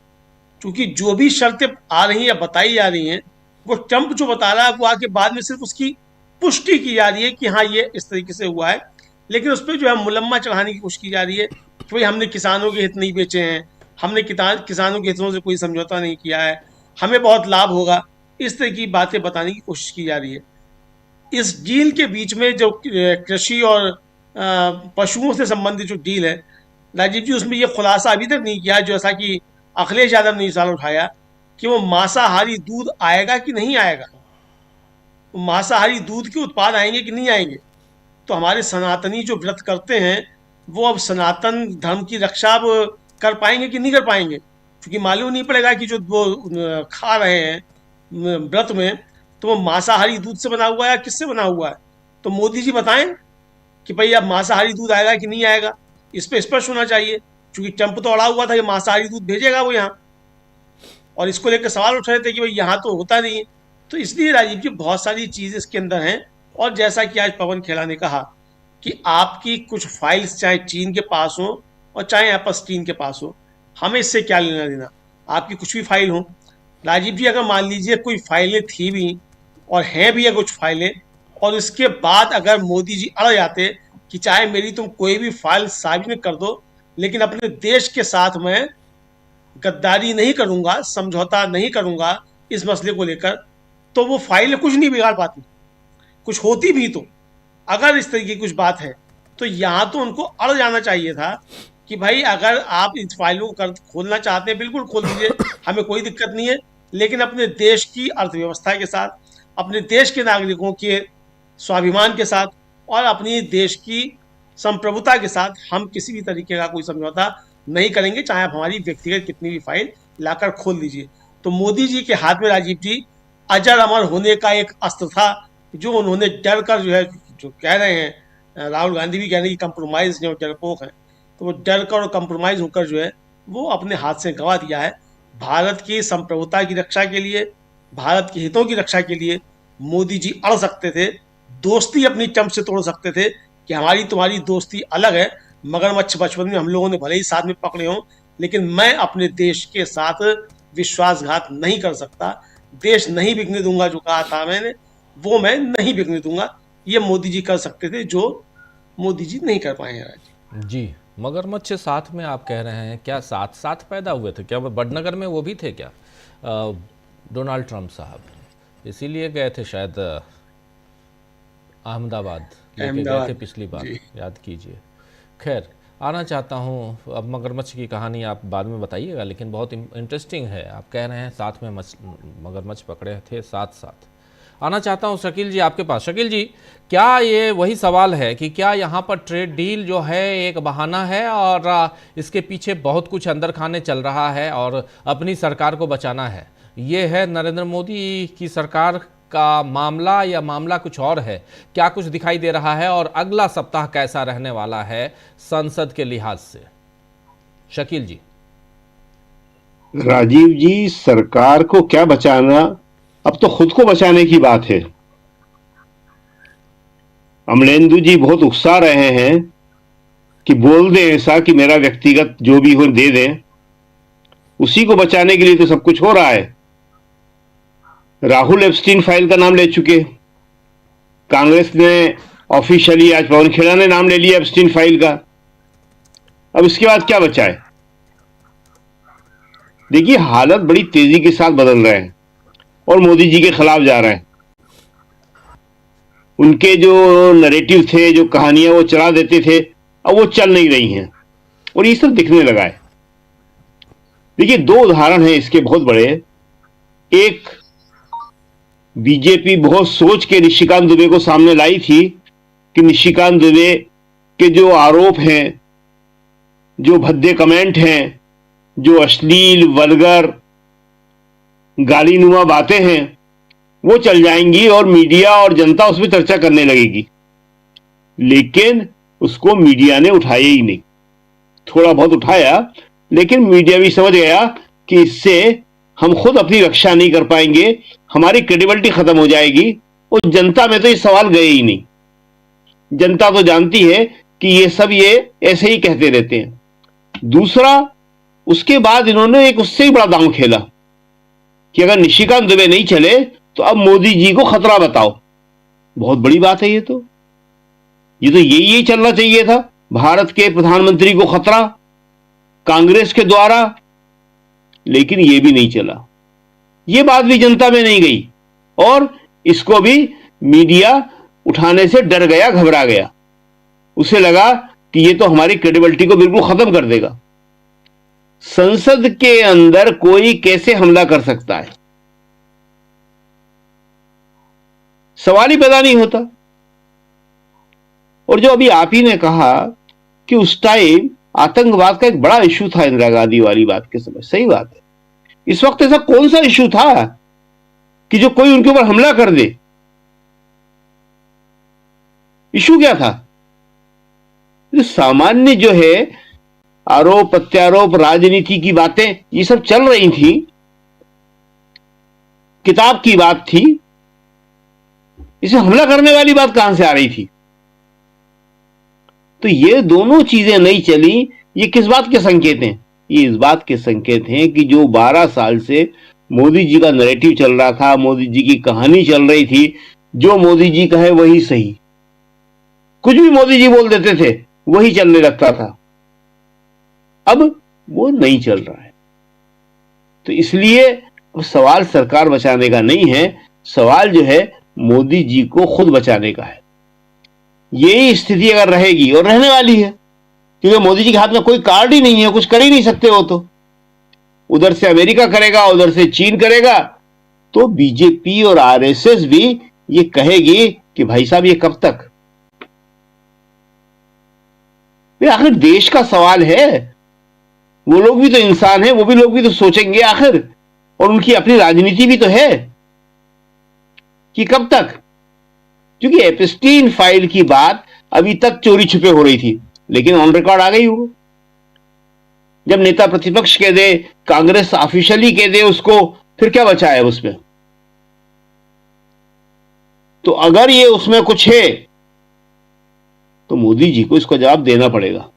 क्योंकि जो भी शर्तें आ रही हैं या बताई जा रही हैं वो ट्रंप जो बता रहा है वो आके बाद में सिर्फ उसकी पुष्टि की जा रही है कि हाँ ये इस तरीके से हुआ है, लेकिन उस पर जो है मुलम्मा चढ़ाने की कोशिश की जा रही है कि भाई हमने किसानों के हित नहीं बेचे हैं, हमने किसानों के हितों से कोई समझौता नहीं किया है, हमें बहुत लाभ होगा, इस तरह की बातें बताने की कोशिश की जा रही है। इस डील के बीच में जो कृषि और पशुओं से संबंधित जो डील है राजीव जी, उसमें ये खुलासा अभी तक नहीं किया, जैसा कि अखिलेश यादव ने सवाल उठाया कि वो मांसाहारी दूध आएगा कि नहीं आएगा, मांसाहारी दूध के उत्पाद आएंगे कि नहीं आएंगे। तो हमारे सनातनी जो व्रत करते हैं वो अब सनातन धर्म की रक्षा अब कर पाएंगे कि नहीं कर पाएंगे, क्योंकि मालूम नहीं पड़ेगा कि जो वो खा रहे हैं व्रत में तो वो मांसाहारी दूध से बना हुआ है या किससे बना हुआ है। तो मोदी जी बताएं कि भाई अब मांसाहारी दूध आएगा कि नहीं आएगा, इस पर स्पष्ट होना चाहिए, क्योंकि ट्रंप तो अड़ा हुआ था कि मांसाहारी दूध भेजेगा वो यहाँ, और इसको लेकर सवाल उठ रहे थे कि भाई यहाँ तो होता नहीं है। तो इसलिए राजीव जी बहुत सारी चीज इसके अंदर हैं। और जैसा कि आज पवन खेड़ा ने कहा कि आपकी कुछ फाइल्स चाहे चीन के पास हो और चाहे एपस्टीन के पास हो, हमें इससे क्या लेना देना। आपकी कुछ भी फाइल हो राजीव जी, अगर मान लीजिए कोई फाइलें थी भी और हैं भी कुछ फाइलें, और इसके बाद अगर मोदी जी अड़ जाते कि चाहे मेरी तुम कोई भी फाइल सार्वजनिक कर दो, लेकिन अपने देश के साथ मैं गद्दारी नहीं करूंगा, समझौता नहीं करूंगा इस मसले को लेकर, तो वो फाइल कुछ नहीं बिगाड़ पाती। कुछ होती भी तो अगर इस तरीके की कुछ बात है तो यहाँ तो उनको अड़ जाना चाहिए था कि भाई अगर आप इस फाइलों को खोलना चाहते हैं बिल्कुल खोल दीजिए, हमें कोई दिक्कत नहीं है, लेकिन अपने देश की अर्थव्यवस्था के साथ, अपने देश के नागरिकों के स्वाभिमान के साथ और अपनी देश की संप्रभुता के साथ हम किसी भी तरीके का कोई समझौता नहीं करेंगे, चाहे आप हमारी व्यक्तिगत कितनी भी फाइल लाकर खोल दीजिए। तो मोदी जी के हाथ में राजीव जी अजर अमर होने का एक अस्त्र था, जो उन्होंने डर कर जो है, जो कह रहे हैं राहुल गांधी भी कह रहे हैं कि कंप्रोमाइज नहीं और डरपोक है, तो वो डर कर और कंप्रोमाइज होकर जो है वो अपने हाथ से गंवा दिया है। भारत की संप्रभुता की रक्षा के लिए, भारत के हितों की रक्षा के लिए मोदी जी अड़ सकते थे, दोस्ती अपनी चंप से तोड़ सकते थे कि हमारी तुम्हारी दोस्ती अलग है, मगरमच्छ बचपन में हम लोगों ने भले ही साथ में पकड़े हों, लेकिन मैं अपने देश के साथ विश्वासघात नहीं कर सकता, देश नहीं बिकने दूंगा, जो कहा था मैंने वो मैं नहीं बिकने दूंगा। ये मोदी जी कर सकते थे, जो मोदी जी नहीं कर पाए हैं। जी, मगरमच्छ साथ में आप कह रहे हैं, क्या साथ साथ पैदा हुए थे क्या? बड़नगर में वो भी थे क्या डोनाल्ड ट्रंप साहब? इसीलिए गए थे शायद अहमदाबाद लेके गए थे पिछली बार, याद कीजिए। खैर, आना चाहता हूँ, अब मगरमच्छ की कहानी आप बाद में बताइएगा, लेकिन बहुत इंटरेस्टिंग है। आप कह रहे हैं साथ में मगरमच्छ पकड़े थे साथ साथ। आना चाहता हूं शकील जी आपके पास। शकील जी, क्या ये वही सवाल है कि क्या यहाँ पर ट्रेड डील जो है एक बहाना है और इसके पीछे बहुत कुछ अंदर खाने चल रहा है और अपनी सरकार को बचाना है? ये है नरेंद्र मोदी की सरकार का मामला या मामला कुछ और है? क्या कुछ दिखाई दे रहा है और अगला सप्ताह कैसा रहने वाला है संसद के लिहाज से? शकील जी। राजीव जी, सरकार को क्या बचाना, अब तो खुद को बचाने की बात है। अमलेंदु जी बहुत उकसा रहे हैं कि बोल दें ऐसा कि मेरा व्यक्तिगत जो भी हो दे दें, उसी को बचाने के लिए तो सब कुछ हो रहा है। राहुल एप्स्टीन फाइल का नाम ले चुके, कांग्रेस ने ऑफिशियली, आज पवन खेड़ा ने नाम ले लिया एप्स्टीन फाइल का। अब इसके बाद क्या बचा है? देखिए, हालत बड़ी तेजी के साथ बदल रहे हैं और मोदी जी के खिलाफ जा रहे हैं। उनके जो नैरेटिव थे, जो कहानियां वो चला देते थे, अब वो चल नहीं रही हैं और ये सब दिखने लगा है। देखिए, दो उदाहरण हैं इसके बहुत बड़े। एक, बीजेपी बहुत सोच के निशिकांत दुबे को सामने लाई थी कि निशिकांत दुबे के जो आरोप हैं, जो भद्दे कमेंट हैं, जो अश्लील वल्गर गालीनुमा बातें हैं, वो चल जाएंगी और मीडिया और जनता उस पर चर्चा करने लगेगी। लेकिन उसको मीडिया ने उठाया ही नहीं। थोड़ा बहुत उठाया, लेकिन मीडिया भी समझ गया कि इससे हम खुद अपनी रक्षा नहीं कर पाएंगे, हमारी क्रेडिबिलिटी खत्म हो जाएगी। और जनता में तो ये सवाल गए ही नहीं। जनता तो जानती है कि ये सब ये ऐसे ही कहते रहते हैं। दूसरा, उसके बाद इन्होंने एक उससे ही बड़ा दांव खेला कि अगर निशिकांत दुबे नहीं चले तो अब मोदी जी को खतरा बताओ। बहुत बड़ी बात है ये तो यही चलना चाहिए था। भारत के प्रधानमंत्री को खतरा कांग्रेस के द्वारा, लेकिन ये भी नहीं चला। ये बात भी जनता में नहीं गई और इसको भी मीडिया उठाने से डर गया, घबरा गया। उसे लगा कि ये तो हमारी क्रेडिबिलिटी को बिल्कुल खत्म कर देगा। संसद के अंदर कोई कैसे हमला कर सकता है, सवाल ही पैदा नहीं होता। और जो अभी आप ही ने कहा कि उस टाइम आतंकवाद का एक बड़ा इशू था इंदिरा गांधी वाली बात के समय, सही बात है। इस वक्त ऐसा कौन सा इशू था कि जो कोई उनके ऊपर हमला कर दे? इशू क्या था? सामान्य जो है आरोप प्रत्यारोप, राजनीति की बातें ये सब चल रही थी, किताब की बात थी, इसे हमला करने वाली बात कहां से आ रही थी? तो ये दोनों चीजें नहीं चली। ये किस बात के संकेत हैं? ये इस बात के संकेत हैं कि जो 12 साल से मोदी जी का नैरेटिव चल रहा था, मोदी जी की कहानी चल रही थी, जो मोदी जी कहे वही सही, कुछ भी मोदी जी बोल देते थे वही चलने लगता था, अब वो नहीं चल रहा है। तो इसलिए अब सवाल सरकार बचाने का नहीं है, सवाल जो है मोदी जी को खुद बचाने का है। यही स्थिति अगर रहेगी, और रहने वाली है, क्योंकि मोदी जी के हाथ में कोई कार्ड ही नहीं है, कुछ कर ही नहीं सकते हो। तो उधर से अमेरिका करेगा, उधर से चीन करेगा, तो बीजेपी और आरएसएस भी ये कहेगी कि भाई साहब ये कब तक? आखिर देश का सवाल है, वो लोग भी तो इंसान हैं, वो भी लोग भी तो सोचेंगे आखिर, और उनकी अपनी राजनीति भी तो है कि कब तक। क्योंकि एप्स्टीन फाइल की बात अभी तक चोरी छुपे हो रही थी, लेकिन ऑन रिकॉर्ड आ गई वो। जब नेता प्रतिपक्ष कह दे, कांग्रेस ऑफिशियली कह दे उसको, फिर क्या बचा है उसमें? तो अगर ये उसमें कुछ है तो मोदी जी को इसका जवाब देना पड़ेगा,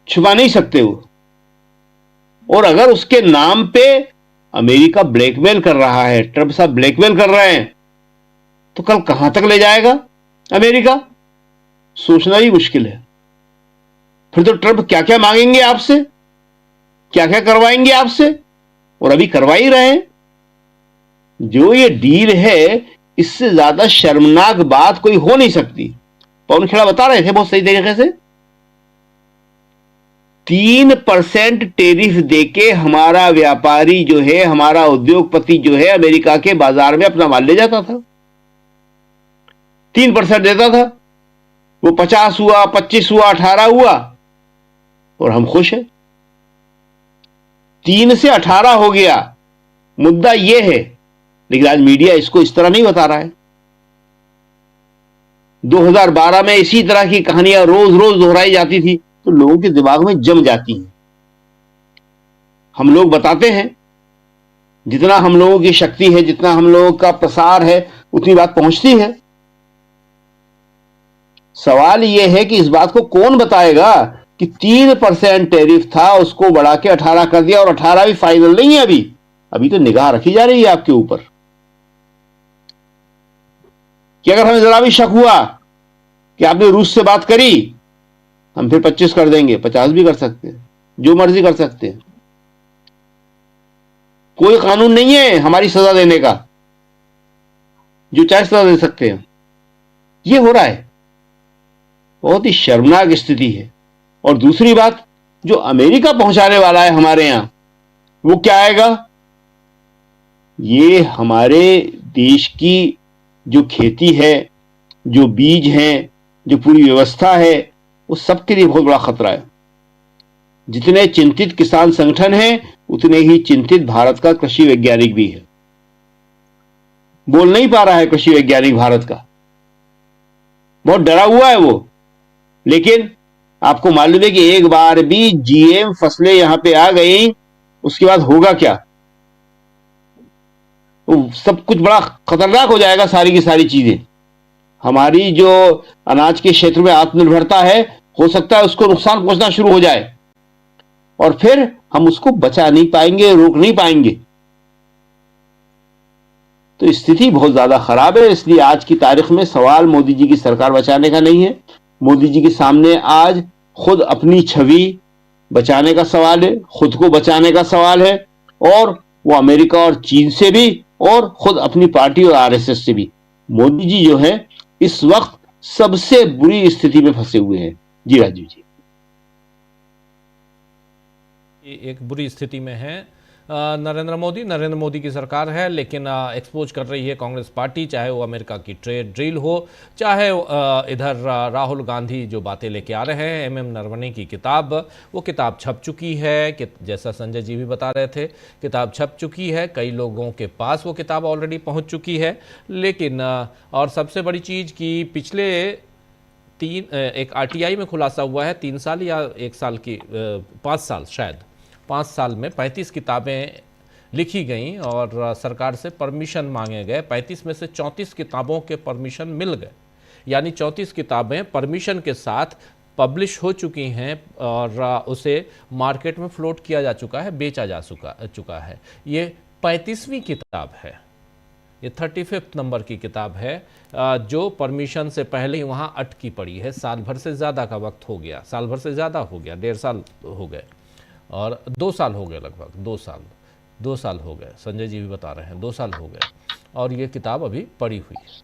छुपा नहीं सकते वो। और अगर उसके नाम पे अमेरिका ब्लैकमेल कर रहा है, ट्रंप साहब ब्लैकमेल कर रहे हैं, तो कल कहां तक ले जाएगा अमेरिका? सोचना ही मुश्किल है। फिर तो ट्रंप क्या क्या मांगेंगे आपसे, क्या क्या करवाएंगे आपसे, और अभी करवा ही रहे हैं। जो ये डील है, इससे ज्यादा शर्मनाक बात कोई हो नहीं सकती। पवन खेड़ा बता रहे थे बहुत सही तरीके से, 3% टैरिफ देके हमारा व्यापारी जो है, हमारा उद्योगपति जो है, अमेरिका के बाजार में अपना माल ले जाता था। 3% देता था, वो 50 हुआ, 25 हुआ, 18 हुआ, और हम खुश हैं। 3 से 18 हो गया, मुद्दा यह है। लेकिन आज मीडिया इसको इस तरह नहीं बता रहा है। 2012 में इसी तरह की कहानियां रोज रोज दोहराई जाती थी, तो लोगों के दिमाग में जम जाती हैं। हम लोग बताते हैं, जितना हम लोगों की शक्ति है, जितना हम लोगों का प्रसार है, उतनी बात पहुंचती है। सवाल यह है कि इस बात को कौन बताएगा कि 3% टैरिफ था, उसको बढ़ा के 18 कर दिया, और 18 भी फाइनल नहीं है अभी तो निगाह रखी जा रही है आपके ऊपर। कि अगर हमें जरा भी शक हुआ कि आपने रूस से बात करी, हम फिर 25 कर देंगे, 50 भी कर सकते हैं, जो मर्जी कर सकते हैं। कोई कानून नहीं है हमारी सजा देने का, जो चाहे सजा दे सकते हैं। ये हो रहा है, बहुत ही शर्मनाक स्थिति है। और दूसरी बात, जो अमेरिका पहुंचाने वाला है हमारे यहां, वो क्या आएगा? ये हमारे देश की जो खेती है, जो बीज हैं, जो पूरी व्यवस्था है, वो सबके लिए बहुत बड़ा खतरा है। जितने चिंतित किसान संगठन हैं, उतने ही चिंतित भारत का कृषि वैज्ञानिक भी है। बोल नहीं पा रहा है कृषि वैज्ञानिक भारत का, बहुत डरा हुआ है वो। लेकिन आपको मालूम है कि एक बार भी जीएम फसलें यहां पे आ गई, उसके बाद होगा क्या? तो सब कुछ बड़ा खतरनाक हो जाएगा, सारी की सारी चीजें। हमारी जो अनाज के क्षेत्र में आत्मनिर्भरता है, हो सकता है उसको नुकसान पहुंचना शुरू हो जाए, और फिर हम उसको बचा नहीं पाएंगे, रोक नहीं पाएंगे। तो स्थिति बहुत ज्यादा खराब है। इसलिए आज की तारीख में सवाल मोदी जी की सरकार बचाने का नहीं है। मोदी जी के सामने आज खुद अपनी छवि बचाने का सवाल है, खुद को बचाने का सवाल है, और वो अमेरिका और चीन से भी, और खुद अपनी पार्टी और आरएसएस से भी। मोदी जी जो है इस वक्त सबसे बुरी स्थिति में फंसे हुए हैं। जी राजीव जी, एक बुरी स्थिति में है नरेंद्र मोदी की सरकार है, लेकिन एक्सपोज कर रही है कांग्रेस पार्टी, चाहे वो अमेरिका की ट्रेड डील हो, चाहे इधर राहुल गांधी जो बातें लेके आ रहे हैं। एमएम नरवणे की किताब, वो किताब छप चुकी है, कि जैसा संजय जी भी बता रहे थे, किताब छप चुकी है, कई लोगों के पास वो किताब ऑलरेडी पहुंच चुकी है। लेकिन और सबसे बड़ी चीज़ कि पिछले एक आरटीआई में खुलासा हुआ है, 3 साल या 1 साल की 5 साल, शायद 5 साल में 35 किताबें लिखी गई और सरकार से परमिशन मांगे गए। 35 में से 34 किताबों के परमिशन मिल गए, यानी 34 किताबें परमिशन के साथ पब्लिश हो चुकी हैं और उसे मार्केट में फ्लोट किया जा चुका है, बेचा जा चुका है। ये 35वीं किताब है, ये 35th नंबर की किताब है जो परमिशन से पहले ही वहाँ अटकी पड़ी है। साल भर से ज़्यादा का वक्त हो गया, साल भर से ज़्यादा हो गया, 1.5 साल हो गए और 2 साल हो गए, लगभग 2 साल हो गए। संजय जी भी बता रहे हैं 2 साल हो गए और ये किताब अभी पड़ी हुई है।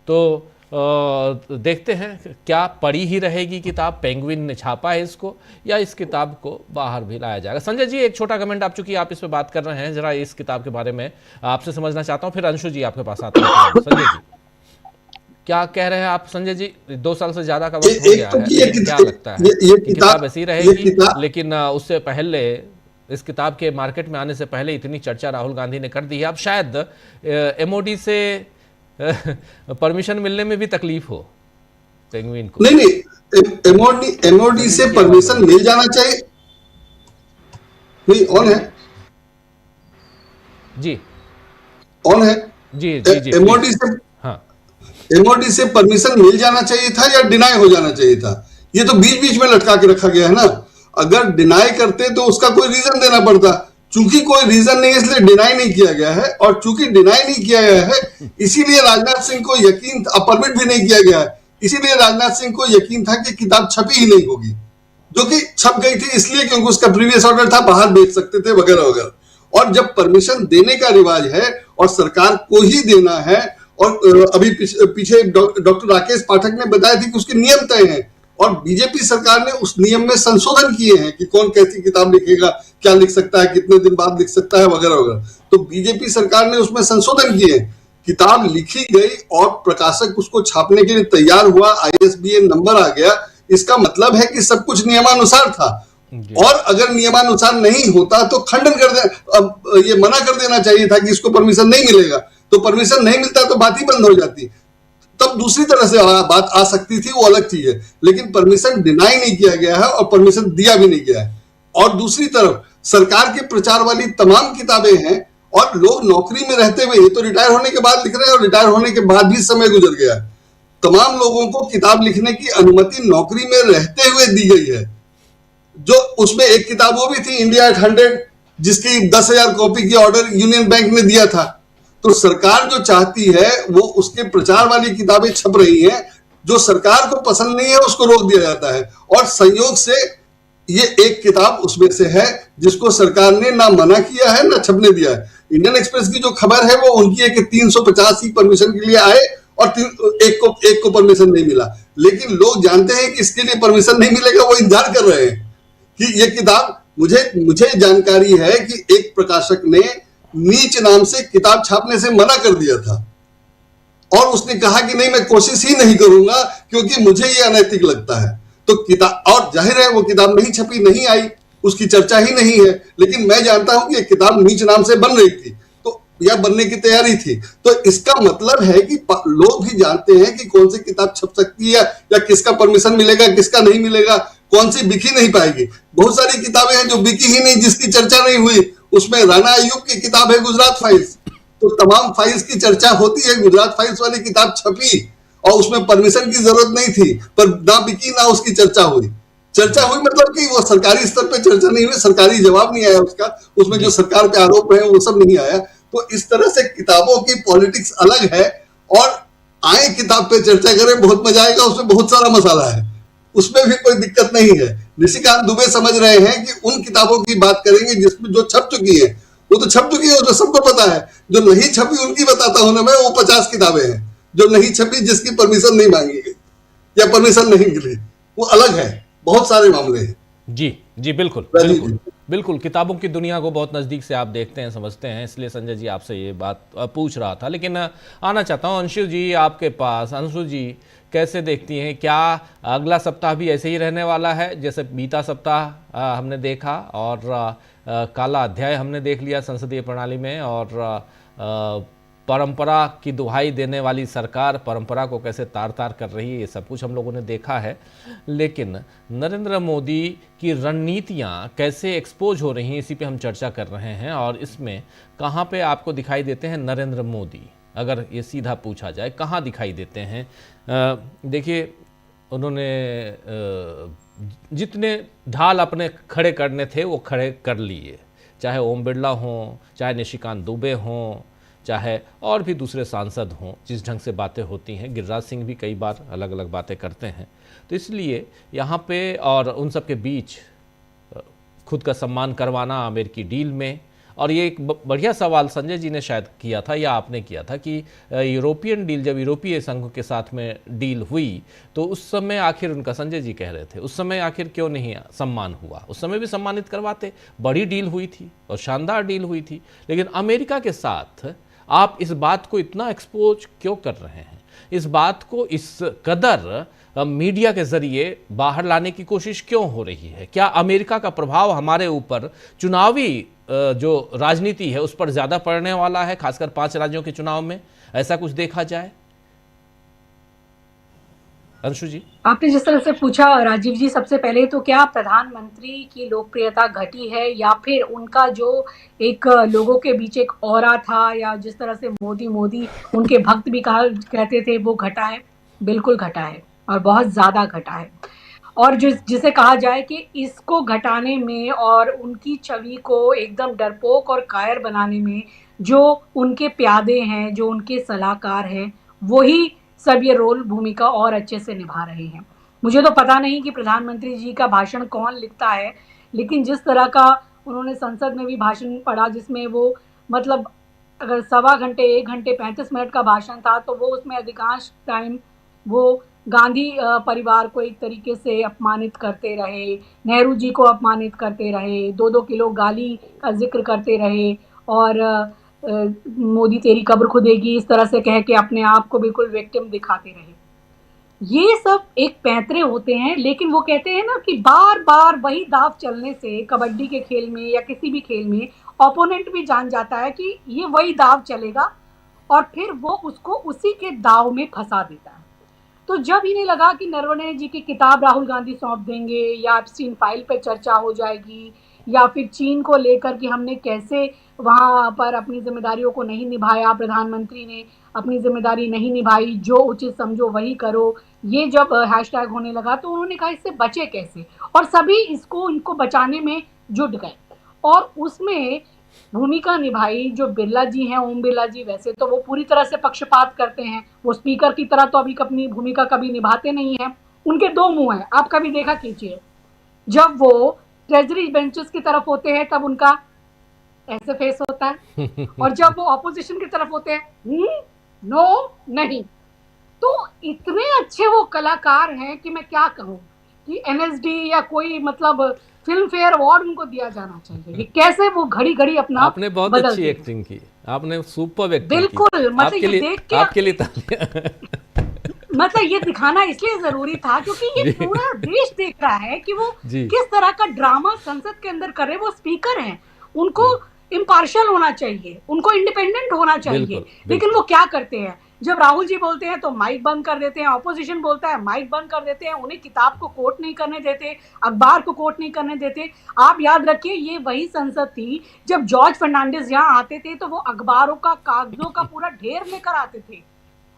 तो देखते हैं क्या पड़ी ही रहेगी किताब, पेंगुइन ने छापा है इसको या इस किताब को बाहर भी लाया जाएगा। संजय जी एक छोटा कमेंट, आप चूंकि आप इस पे बात कर रहे हैं, जरा इस किताब के बारे में आपसे समझना चाहता हूं, फिर अंशु जी आपके पास आते हैं। संजय जी क्या कह रहे हैं आप? संजय जी 2 साल से ज्यादा का वक्त हो गया है, लेकिन क्या लगता है ये किताब ऐसी रहेगी? लेकिन उससे पहले, इस किताब के मार्केट में आने से पहले इतनी चर्चा राहुल गांधी ने कर दी है, अब शायद MOD से परमिशन मिलने में भी तकलीफ हो पेंगुइन को। नहीं, MOD से परमिशन मिल जाना चाहिए। नहीं, ऑन है जी, ऑन है जी जी जी। MOD से परमिशन मिल जाना चाहिए था या डिनाई हो जाना चाहिए था? ये तो बीच बीच में लटका के रखा गया है ना। अगर डिनाई करते तो उसका कोई रीजन देना पड़ता, चूंकि कोई रीजन नहीं इसलिए डिनाई नहीं किया गया है, और चूंकि डिनाई नहीं किया गया है इसीलिए राजनाथ सिंह को यकीन, परमिट भी नहीं किया गया है, इसीलिए राजनाथ सिंह को यकीन था कि किताब छपी ही नहीं होगी, जो कि छप गई थी इसलिए क्योंकि उसका प्रीवियस ऑर्डर था, बाहर बेच सकते थे वगैरह वगैरह। और जब परमिशन देने का रिवाज है और सरकार को ही देना है, और अभी पीछे डॉक्टर राकेश पाठक ने बताया थी कि उसके नियम तय हैं, और बीजेपी सरकार ने उस नियम में संशोधन किए हैं कि कौन कैसी किताब लिखेगा, क्या लिख सकता है, कितने दिन बाद लिख सकता है वगैरह वगैरह। तो बीजेपी सरकार ने उसमें संशोधन किए, किताब लिखी गई और प्रकाशक उसको छापने के लिए तैयार हुआ, ISBN नंबर आ गया, इसका मतलब है कि सब कुछ नियमानुसार था। और अगर नियमानुसार नहीं होता तो खंडन कर दे, ये मना कर देना चाहिए था कि इसको परमिशन नहीं मिलेगा। तो परमिशन नहीं मिलता तो बात ही बंद हो जाती, तब दूसरी तरह से बात आ सकती थी, वो अलग चीज है। लेकिन परमिशन डिनाई नहीं किया गया है और परमिशन दिया भी नहीं गया है। और दूसरी तरफ सरकार के प्रचार वाली तमाम किताबें हैं और लोग नौकरी में रहते हुए, ये तो रिटायर होने के बाद लिख रहे हैं और रिटायर होने के बाद भी समय गुजर गया, तमाम लोगों को किताब लिखने की अनुमति नौकरी में रहते हुए दी गई है। जो उसमें एक किताब वो भी थी इंडिया एट 100, जिसकी 10,000 कॉपी की ऑर्डर यूनियन बैंक ने दिया था। तो सरकार जो चाहती है वो उसके प्रचार वाली किताबें छप रही हैं, जो सरकार को पसंद नहीं है उसको रोक दिया जाता है। और संयोग से ये एक किताब उसमें से है जिसको सरकार ने ना मना किया है ना छपने दिया है। इंडियन एक्सप्रेस की जो खबर है वो उनकी है कि 350 ही परमिशन के लिए आए और एक को परमिशन नहीं मिला। लेकिन लोग जानते हैं कि इसके लिए परमिशन नहीं मिलेगा, वो इंतजार कर रहे हैं कि ये किताब, मुझे जानकारी है कि एक प्रकाशक ने नीच नाम से किताब छापने से मना कर दिया था और उसने कहा कि नहीं, मैं कोशिश ही नहीं करूंगा क्योंकि मुझे ये अनैतिक लगता है। तो किताब, और जाहिर है वो किताब नहीं छपी, नहीं आई, उसकी चर्चा ही नहीं है। लेकिन मैं जानता हूं कि ये किताब नीच नाम से बन रही थी तो, या बनने की तैयारी थी। तो इसका मतलब है कि लोग भी जानते हैं कि कौन सी किताब छप सकती है या किसका परमिशन मिलेगा, किसका नहीं मिलेगा, कौन सी बिकी नहीं पाएगी। बहुत सारी किताबें हैं जो बिकी ही नहीं, जिसकी चर्चा नहीं हुई। उसमें राणा अय्यूब की किताब है गुजरात फाइल्स, तो तमाम फाइल्स की चर्चा होती है। गुजरात फाइल्स वाली किताब छपी और उसमें परमिशन की जरूरत नहीं थी, पर ना बिकी ना उसकी चर्चा हुई। चर्चा हुई मतलब कि वो सरकारी स्तर पे चर्चा नहीं हुई, सरकारी जवाब नहीं आया उसका, उसमें जो सरकार पे आरोप है वो सब नहीं आया। तो इस तरह से किताबों की पॉलिटिक्स अलग है, और आए किताब पे चर्चा करें, बहुत मजा आएगा, उसमें बहुत सारा मसाला है, उसमें भी कोई दिक्कत नहीं है। निशिकांत दुबे समझ रहे हैं कि उन किताबों की बात करेंगे जिसमें जो छप चुकी है, वो तो छप चुकी है, जो सबको पता है। जो नहीं छपी उनकी बताता हूं ना मैं, वो 50 किताबें हैं जो नहीं छपी, जिसकी परमिशन नहीं मांगी गई या परमिशन नहीं मिली, वो अलग है, बहुत सारे मामले हैं। जी जी, बिल्कुल बिल्कुल बिल्कुल। किताबों की दुनिया को बहुत नज़दीक से आप देखते हैं, समझते हैं, इसलिए संजय जी आपसे ये बात पूछ रहा था। लेकिन आना चाहता हूँ अंशु जी आपके पास। अंशु जी कैसे देखती हैं, क्या अगला सप्ताह भी ऐसे ही रहने वाला है जैसे बीता सप्ताह हमने देखा, और काला अध्याय हमने देख लिया संसदीय प्रणाली में, और परंपरा की दुहाई देने वाली सरकार परंपरा को कैसे तार तार कर रही है, ये सब कुछ हम लोगों ने देखा है। लेकिन नरेंद्र मोदी की रणनीतियां कैसे एक्सपोज हो रही हैं, इसी पे हम चर्चा कर रहे हैं। और इसमें कहाँ पे आपको दिखाई देते हैं नरेंद्र मोदी, अगर ये सीधा पूछा जाए कहाँ दिखाई देते हैं? देखिए, उन्होंने जितने ढाल अपने खड़े करने थे वो खड़े कर लिए, चाहे ओम बिरला हों, चाहे निशिकांत दुबे हों, चाहे और भी दूसरे सांसद हों। जिस ढंग से बातें होती हैं, गिरिराज सिंह भी कई बार अलग अलग बातें करते हैं, तो इसलिए यहाँ पे और उन सब के बीच खुद का सम्मान करवाना अमेरिकी डील में। और ये एक बढ़िया सवाल संजय जी ने शायद किया था या आपने किया था कि यूरोपियन डील, जब यूरोपीय संघ के साथ में डील हुई तो उस समय आखिर उनका, संजय जी कह रहे थे, उस समय आखिर क्यों नहीं सम्मान हुआ? उस समय भी सम्मानित करवाते, बड़ी डील हुई थी और शानदार डील हुई थी। लेकिन अमेरिका के साथ आप इस बात को इतना एक्सपोज क्यों कर रहे हैं? इस बात को इस कदर मीडिया के जरिए बाहर लाने की कोशिश क्यों हो रही है? क्या अमेरिका का प्रभाव हमारे ऊपर चुनावी जो राजनीति है उस पर ज्यादा पड़ने वाला है, खासकर 5 राज्यों के चुनाव में? ऐसा कुछ देखा जाए? अंशु जी, आपने जिस तरह से पूछा राजीव जी, सबसे पहले तो क्या प्रधानमंत्री की लोकप्रियता घटी है या फिर उनका जो एक लोगों के बीच एक ऑरा था, या जिस तरह से मोदी मोदी उनके भक्त भी कहते थे, वो घटा है? बिल्कुल घटा है और बहुत ज्यादा घटा है। और जिसे कहा जाए कि इसको घटाने में और उनकी छवि को एकदम डरपोक और कायर बनाने में जो उनके प्यादे हैं, जो उनके सलाहकार हैं, वही सब ये रोल भूमिका और अच्छे से निभा रहे हैं। मुझे तो पता नहीं कि प्रधानमंत्री जी का भाषण कौन लिखता है, लेकिन जिस तरह का उन्होंने संसद में भी भाषण पढ़ा, जिसमें वो मतलब अगर 1.25 घंटे 1 घंटे 35 मिनट का भाषण था, तो वो उसमें अधिकांश टाइम वो गांधी परिवार को एक तरीके से अपमानित करते रहे, नेहरू जी को अपमानित करते रहे, 2-2 किलो गाली का जिक्र करते रहे, और मोदी तेरी कब्र खुदेगी इस तरह से कह के अपने आप को बिल्कुल विक्टिम दिखाते रहे। ये सब एक पैंतरे होते हैं, लेकिन वो कहते हैं ना कि बार बार वही दाव चलने से कबड्डी के खेल में या किसी भी खेल में ओपोनेंट भी जान जाता है कि ये वही दाव चलेगा, और फिर वो उसको उसी के दाव में फंसा देता है। तो जब इन्हें लगा कि नरवणे जी की किताब राहुल गांधी सौंप देंगे, या एप्स्टीन फाइल पे चर्चा हो जाएगी, या फिर चीन को लेकर कि हमने कैसे वहाँ पर अपनी जिम्मेदारियों को नहीं निभाया, प्रधानमंत्री ने अपनी जिम्मेदारी नहीं निभाई, जो उचित समझो वही करो, ये जब हैशटैग होने लगा तो उन्होंने कहा इससे बचे कैसे, और सभी इनको बचाने में जुट गए। और उसमें भूमिका निभाई जो बिरला जी हैं, ओम बिरला जी, वैसे तो वो पूरी तरह से पक्षपात करते हैं, वो स्पीकर की तरह तो अभी अपनी भूमिका कभी निभाते नहीं हैं। उनके 2 मुंह हैं, आप कभी देखा कीजिए। जब वो ट्रेजरी बेंचेस की तरफ होते हैं तब उनका ऐसे फेस होता है, और जब वो ऑपोजिशन की तरफ होते हैं नो नहीं। तो इतने अच्छे वो कलाकार हैं कि मैं क्या कहूँ कि NSD या कोई मतलब फिल्म फेयर अवार्ड उनको दिया जाना चाहिए। कैसे वो घड़ी घड़ी अपना, आपने बहुत अच्छी एक्टिंग की, आपने सुपर एक्टिंग की। बिल्कुल, मतलब ये देख के आपके लिए तालियां। मतलब ये दिखाना इसलिए जरूरी था क्योंकि ये पूरा देश देख रहा है कि वो किस तरह का ड्रामा संसद के अंदर कर रहे हैं। वो स्पीकर हैं, उनको इम्पार्शियल होना चाहिए, उनको इंडिपेंडेंट होना चाहिए, लेकिन वो क्या करते हैं, जब राहुल जी बोलते हैं तो माइक बंद कर देते हैं, ऑपोजिशन बोलता है माइक बंद कर देते हैं, उन्हें किताब को कोट नहीं करने देते, अखबार को कोट नहीं करने देते। आप याद रखिए, ये वही संसद थी जब जॉर्ज फर्नांडिस यहाँ आते थे तो वो अखबारों का, कागजों का पूरा ढेर लेकर आते थे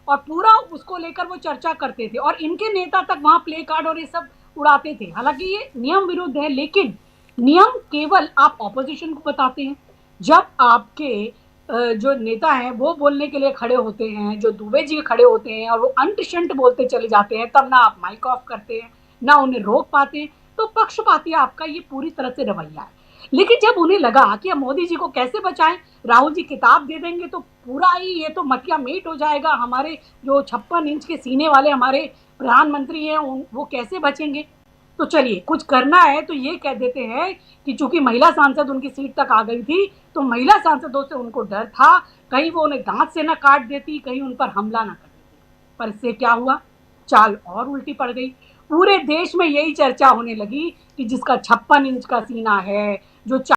और पूरा उसको लेकर वो चर्चा करते थे, और इनके नेता तक वहाँ प्ले कार्ड और ये सब उड़ाते थे। हालांकि ये नियम विरुद्ध है, लेकिन नियम केवल आप ऑपोजिशन को बताते हैं। जब आपके जो नेता हैं वो बोलने के लिए खड़े होते हैं, जो दुबे जी खड़े होते हैं और वो अंट-शंट बोलते चले जाते हैं, तब ना आप माइक ऑफ करते हैं, ना उन्हें रोक पाते हैं। तो पक्षपाती आपका ये पूरी तरह से रवैया है। लेकिन जब उन्हें लगा कि अब मोदी जी को कैसे बचाएं, राहुल जी किताब दे देंगे तो पूरा ही ये तो मटिया मेट हो जाएगा, हमारे जो 56 इंच के सीने वाले हमारे प्रधानमंत्री हैं वो कैसे बचेंगे। तो चलिए, कुछ करना है तो ये कह देते हैं कि चूंकि महिला सांसद उनकी सीट तक आ गई थी तो महिला सांसदों से उनको डर था, कहीं वो उन्हें दांत से न काट देती, कहीं उन पर हमला न कर देती। पर इससे क्या हुआ, चाल और उल्टी पड़ गई। पूरे देश में यही चर्चा होने लगी कि जिसका 56 इंच का सीना है, जो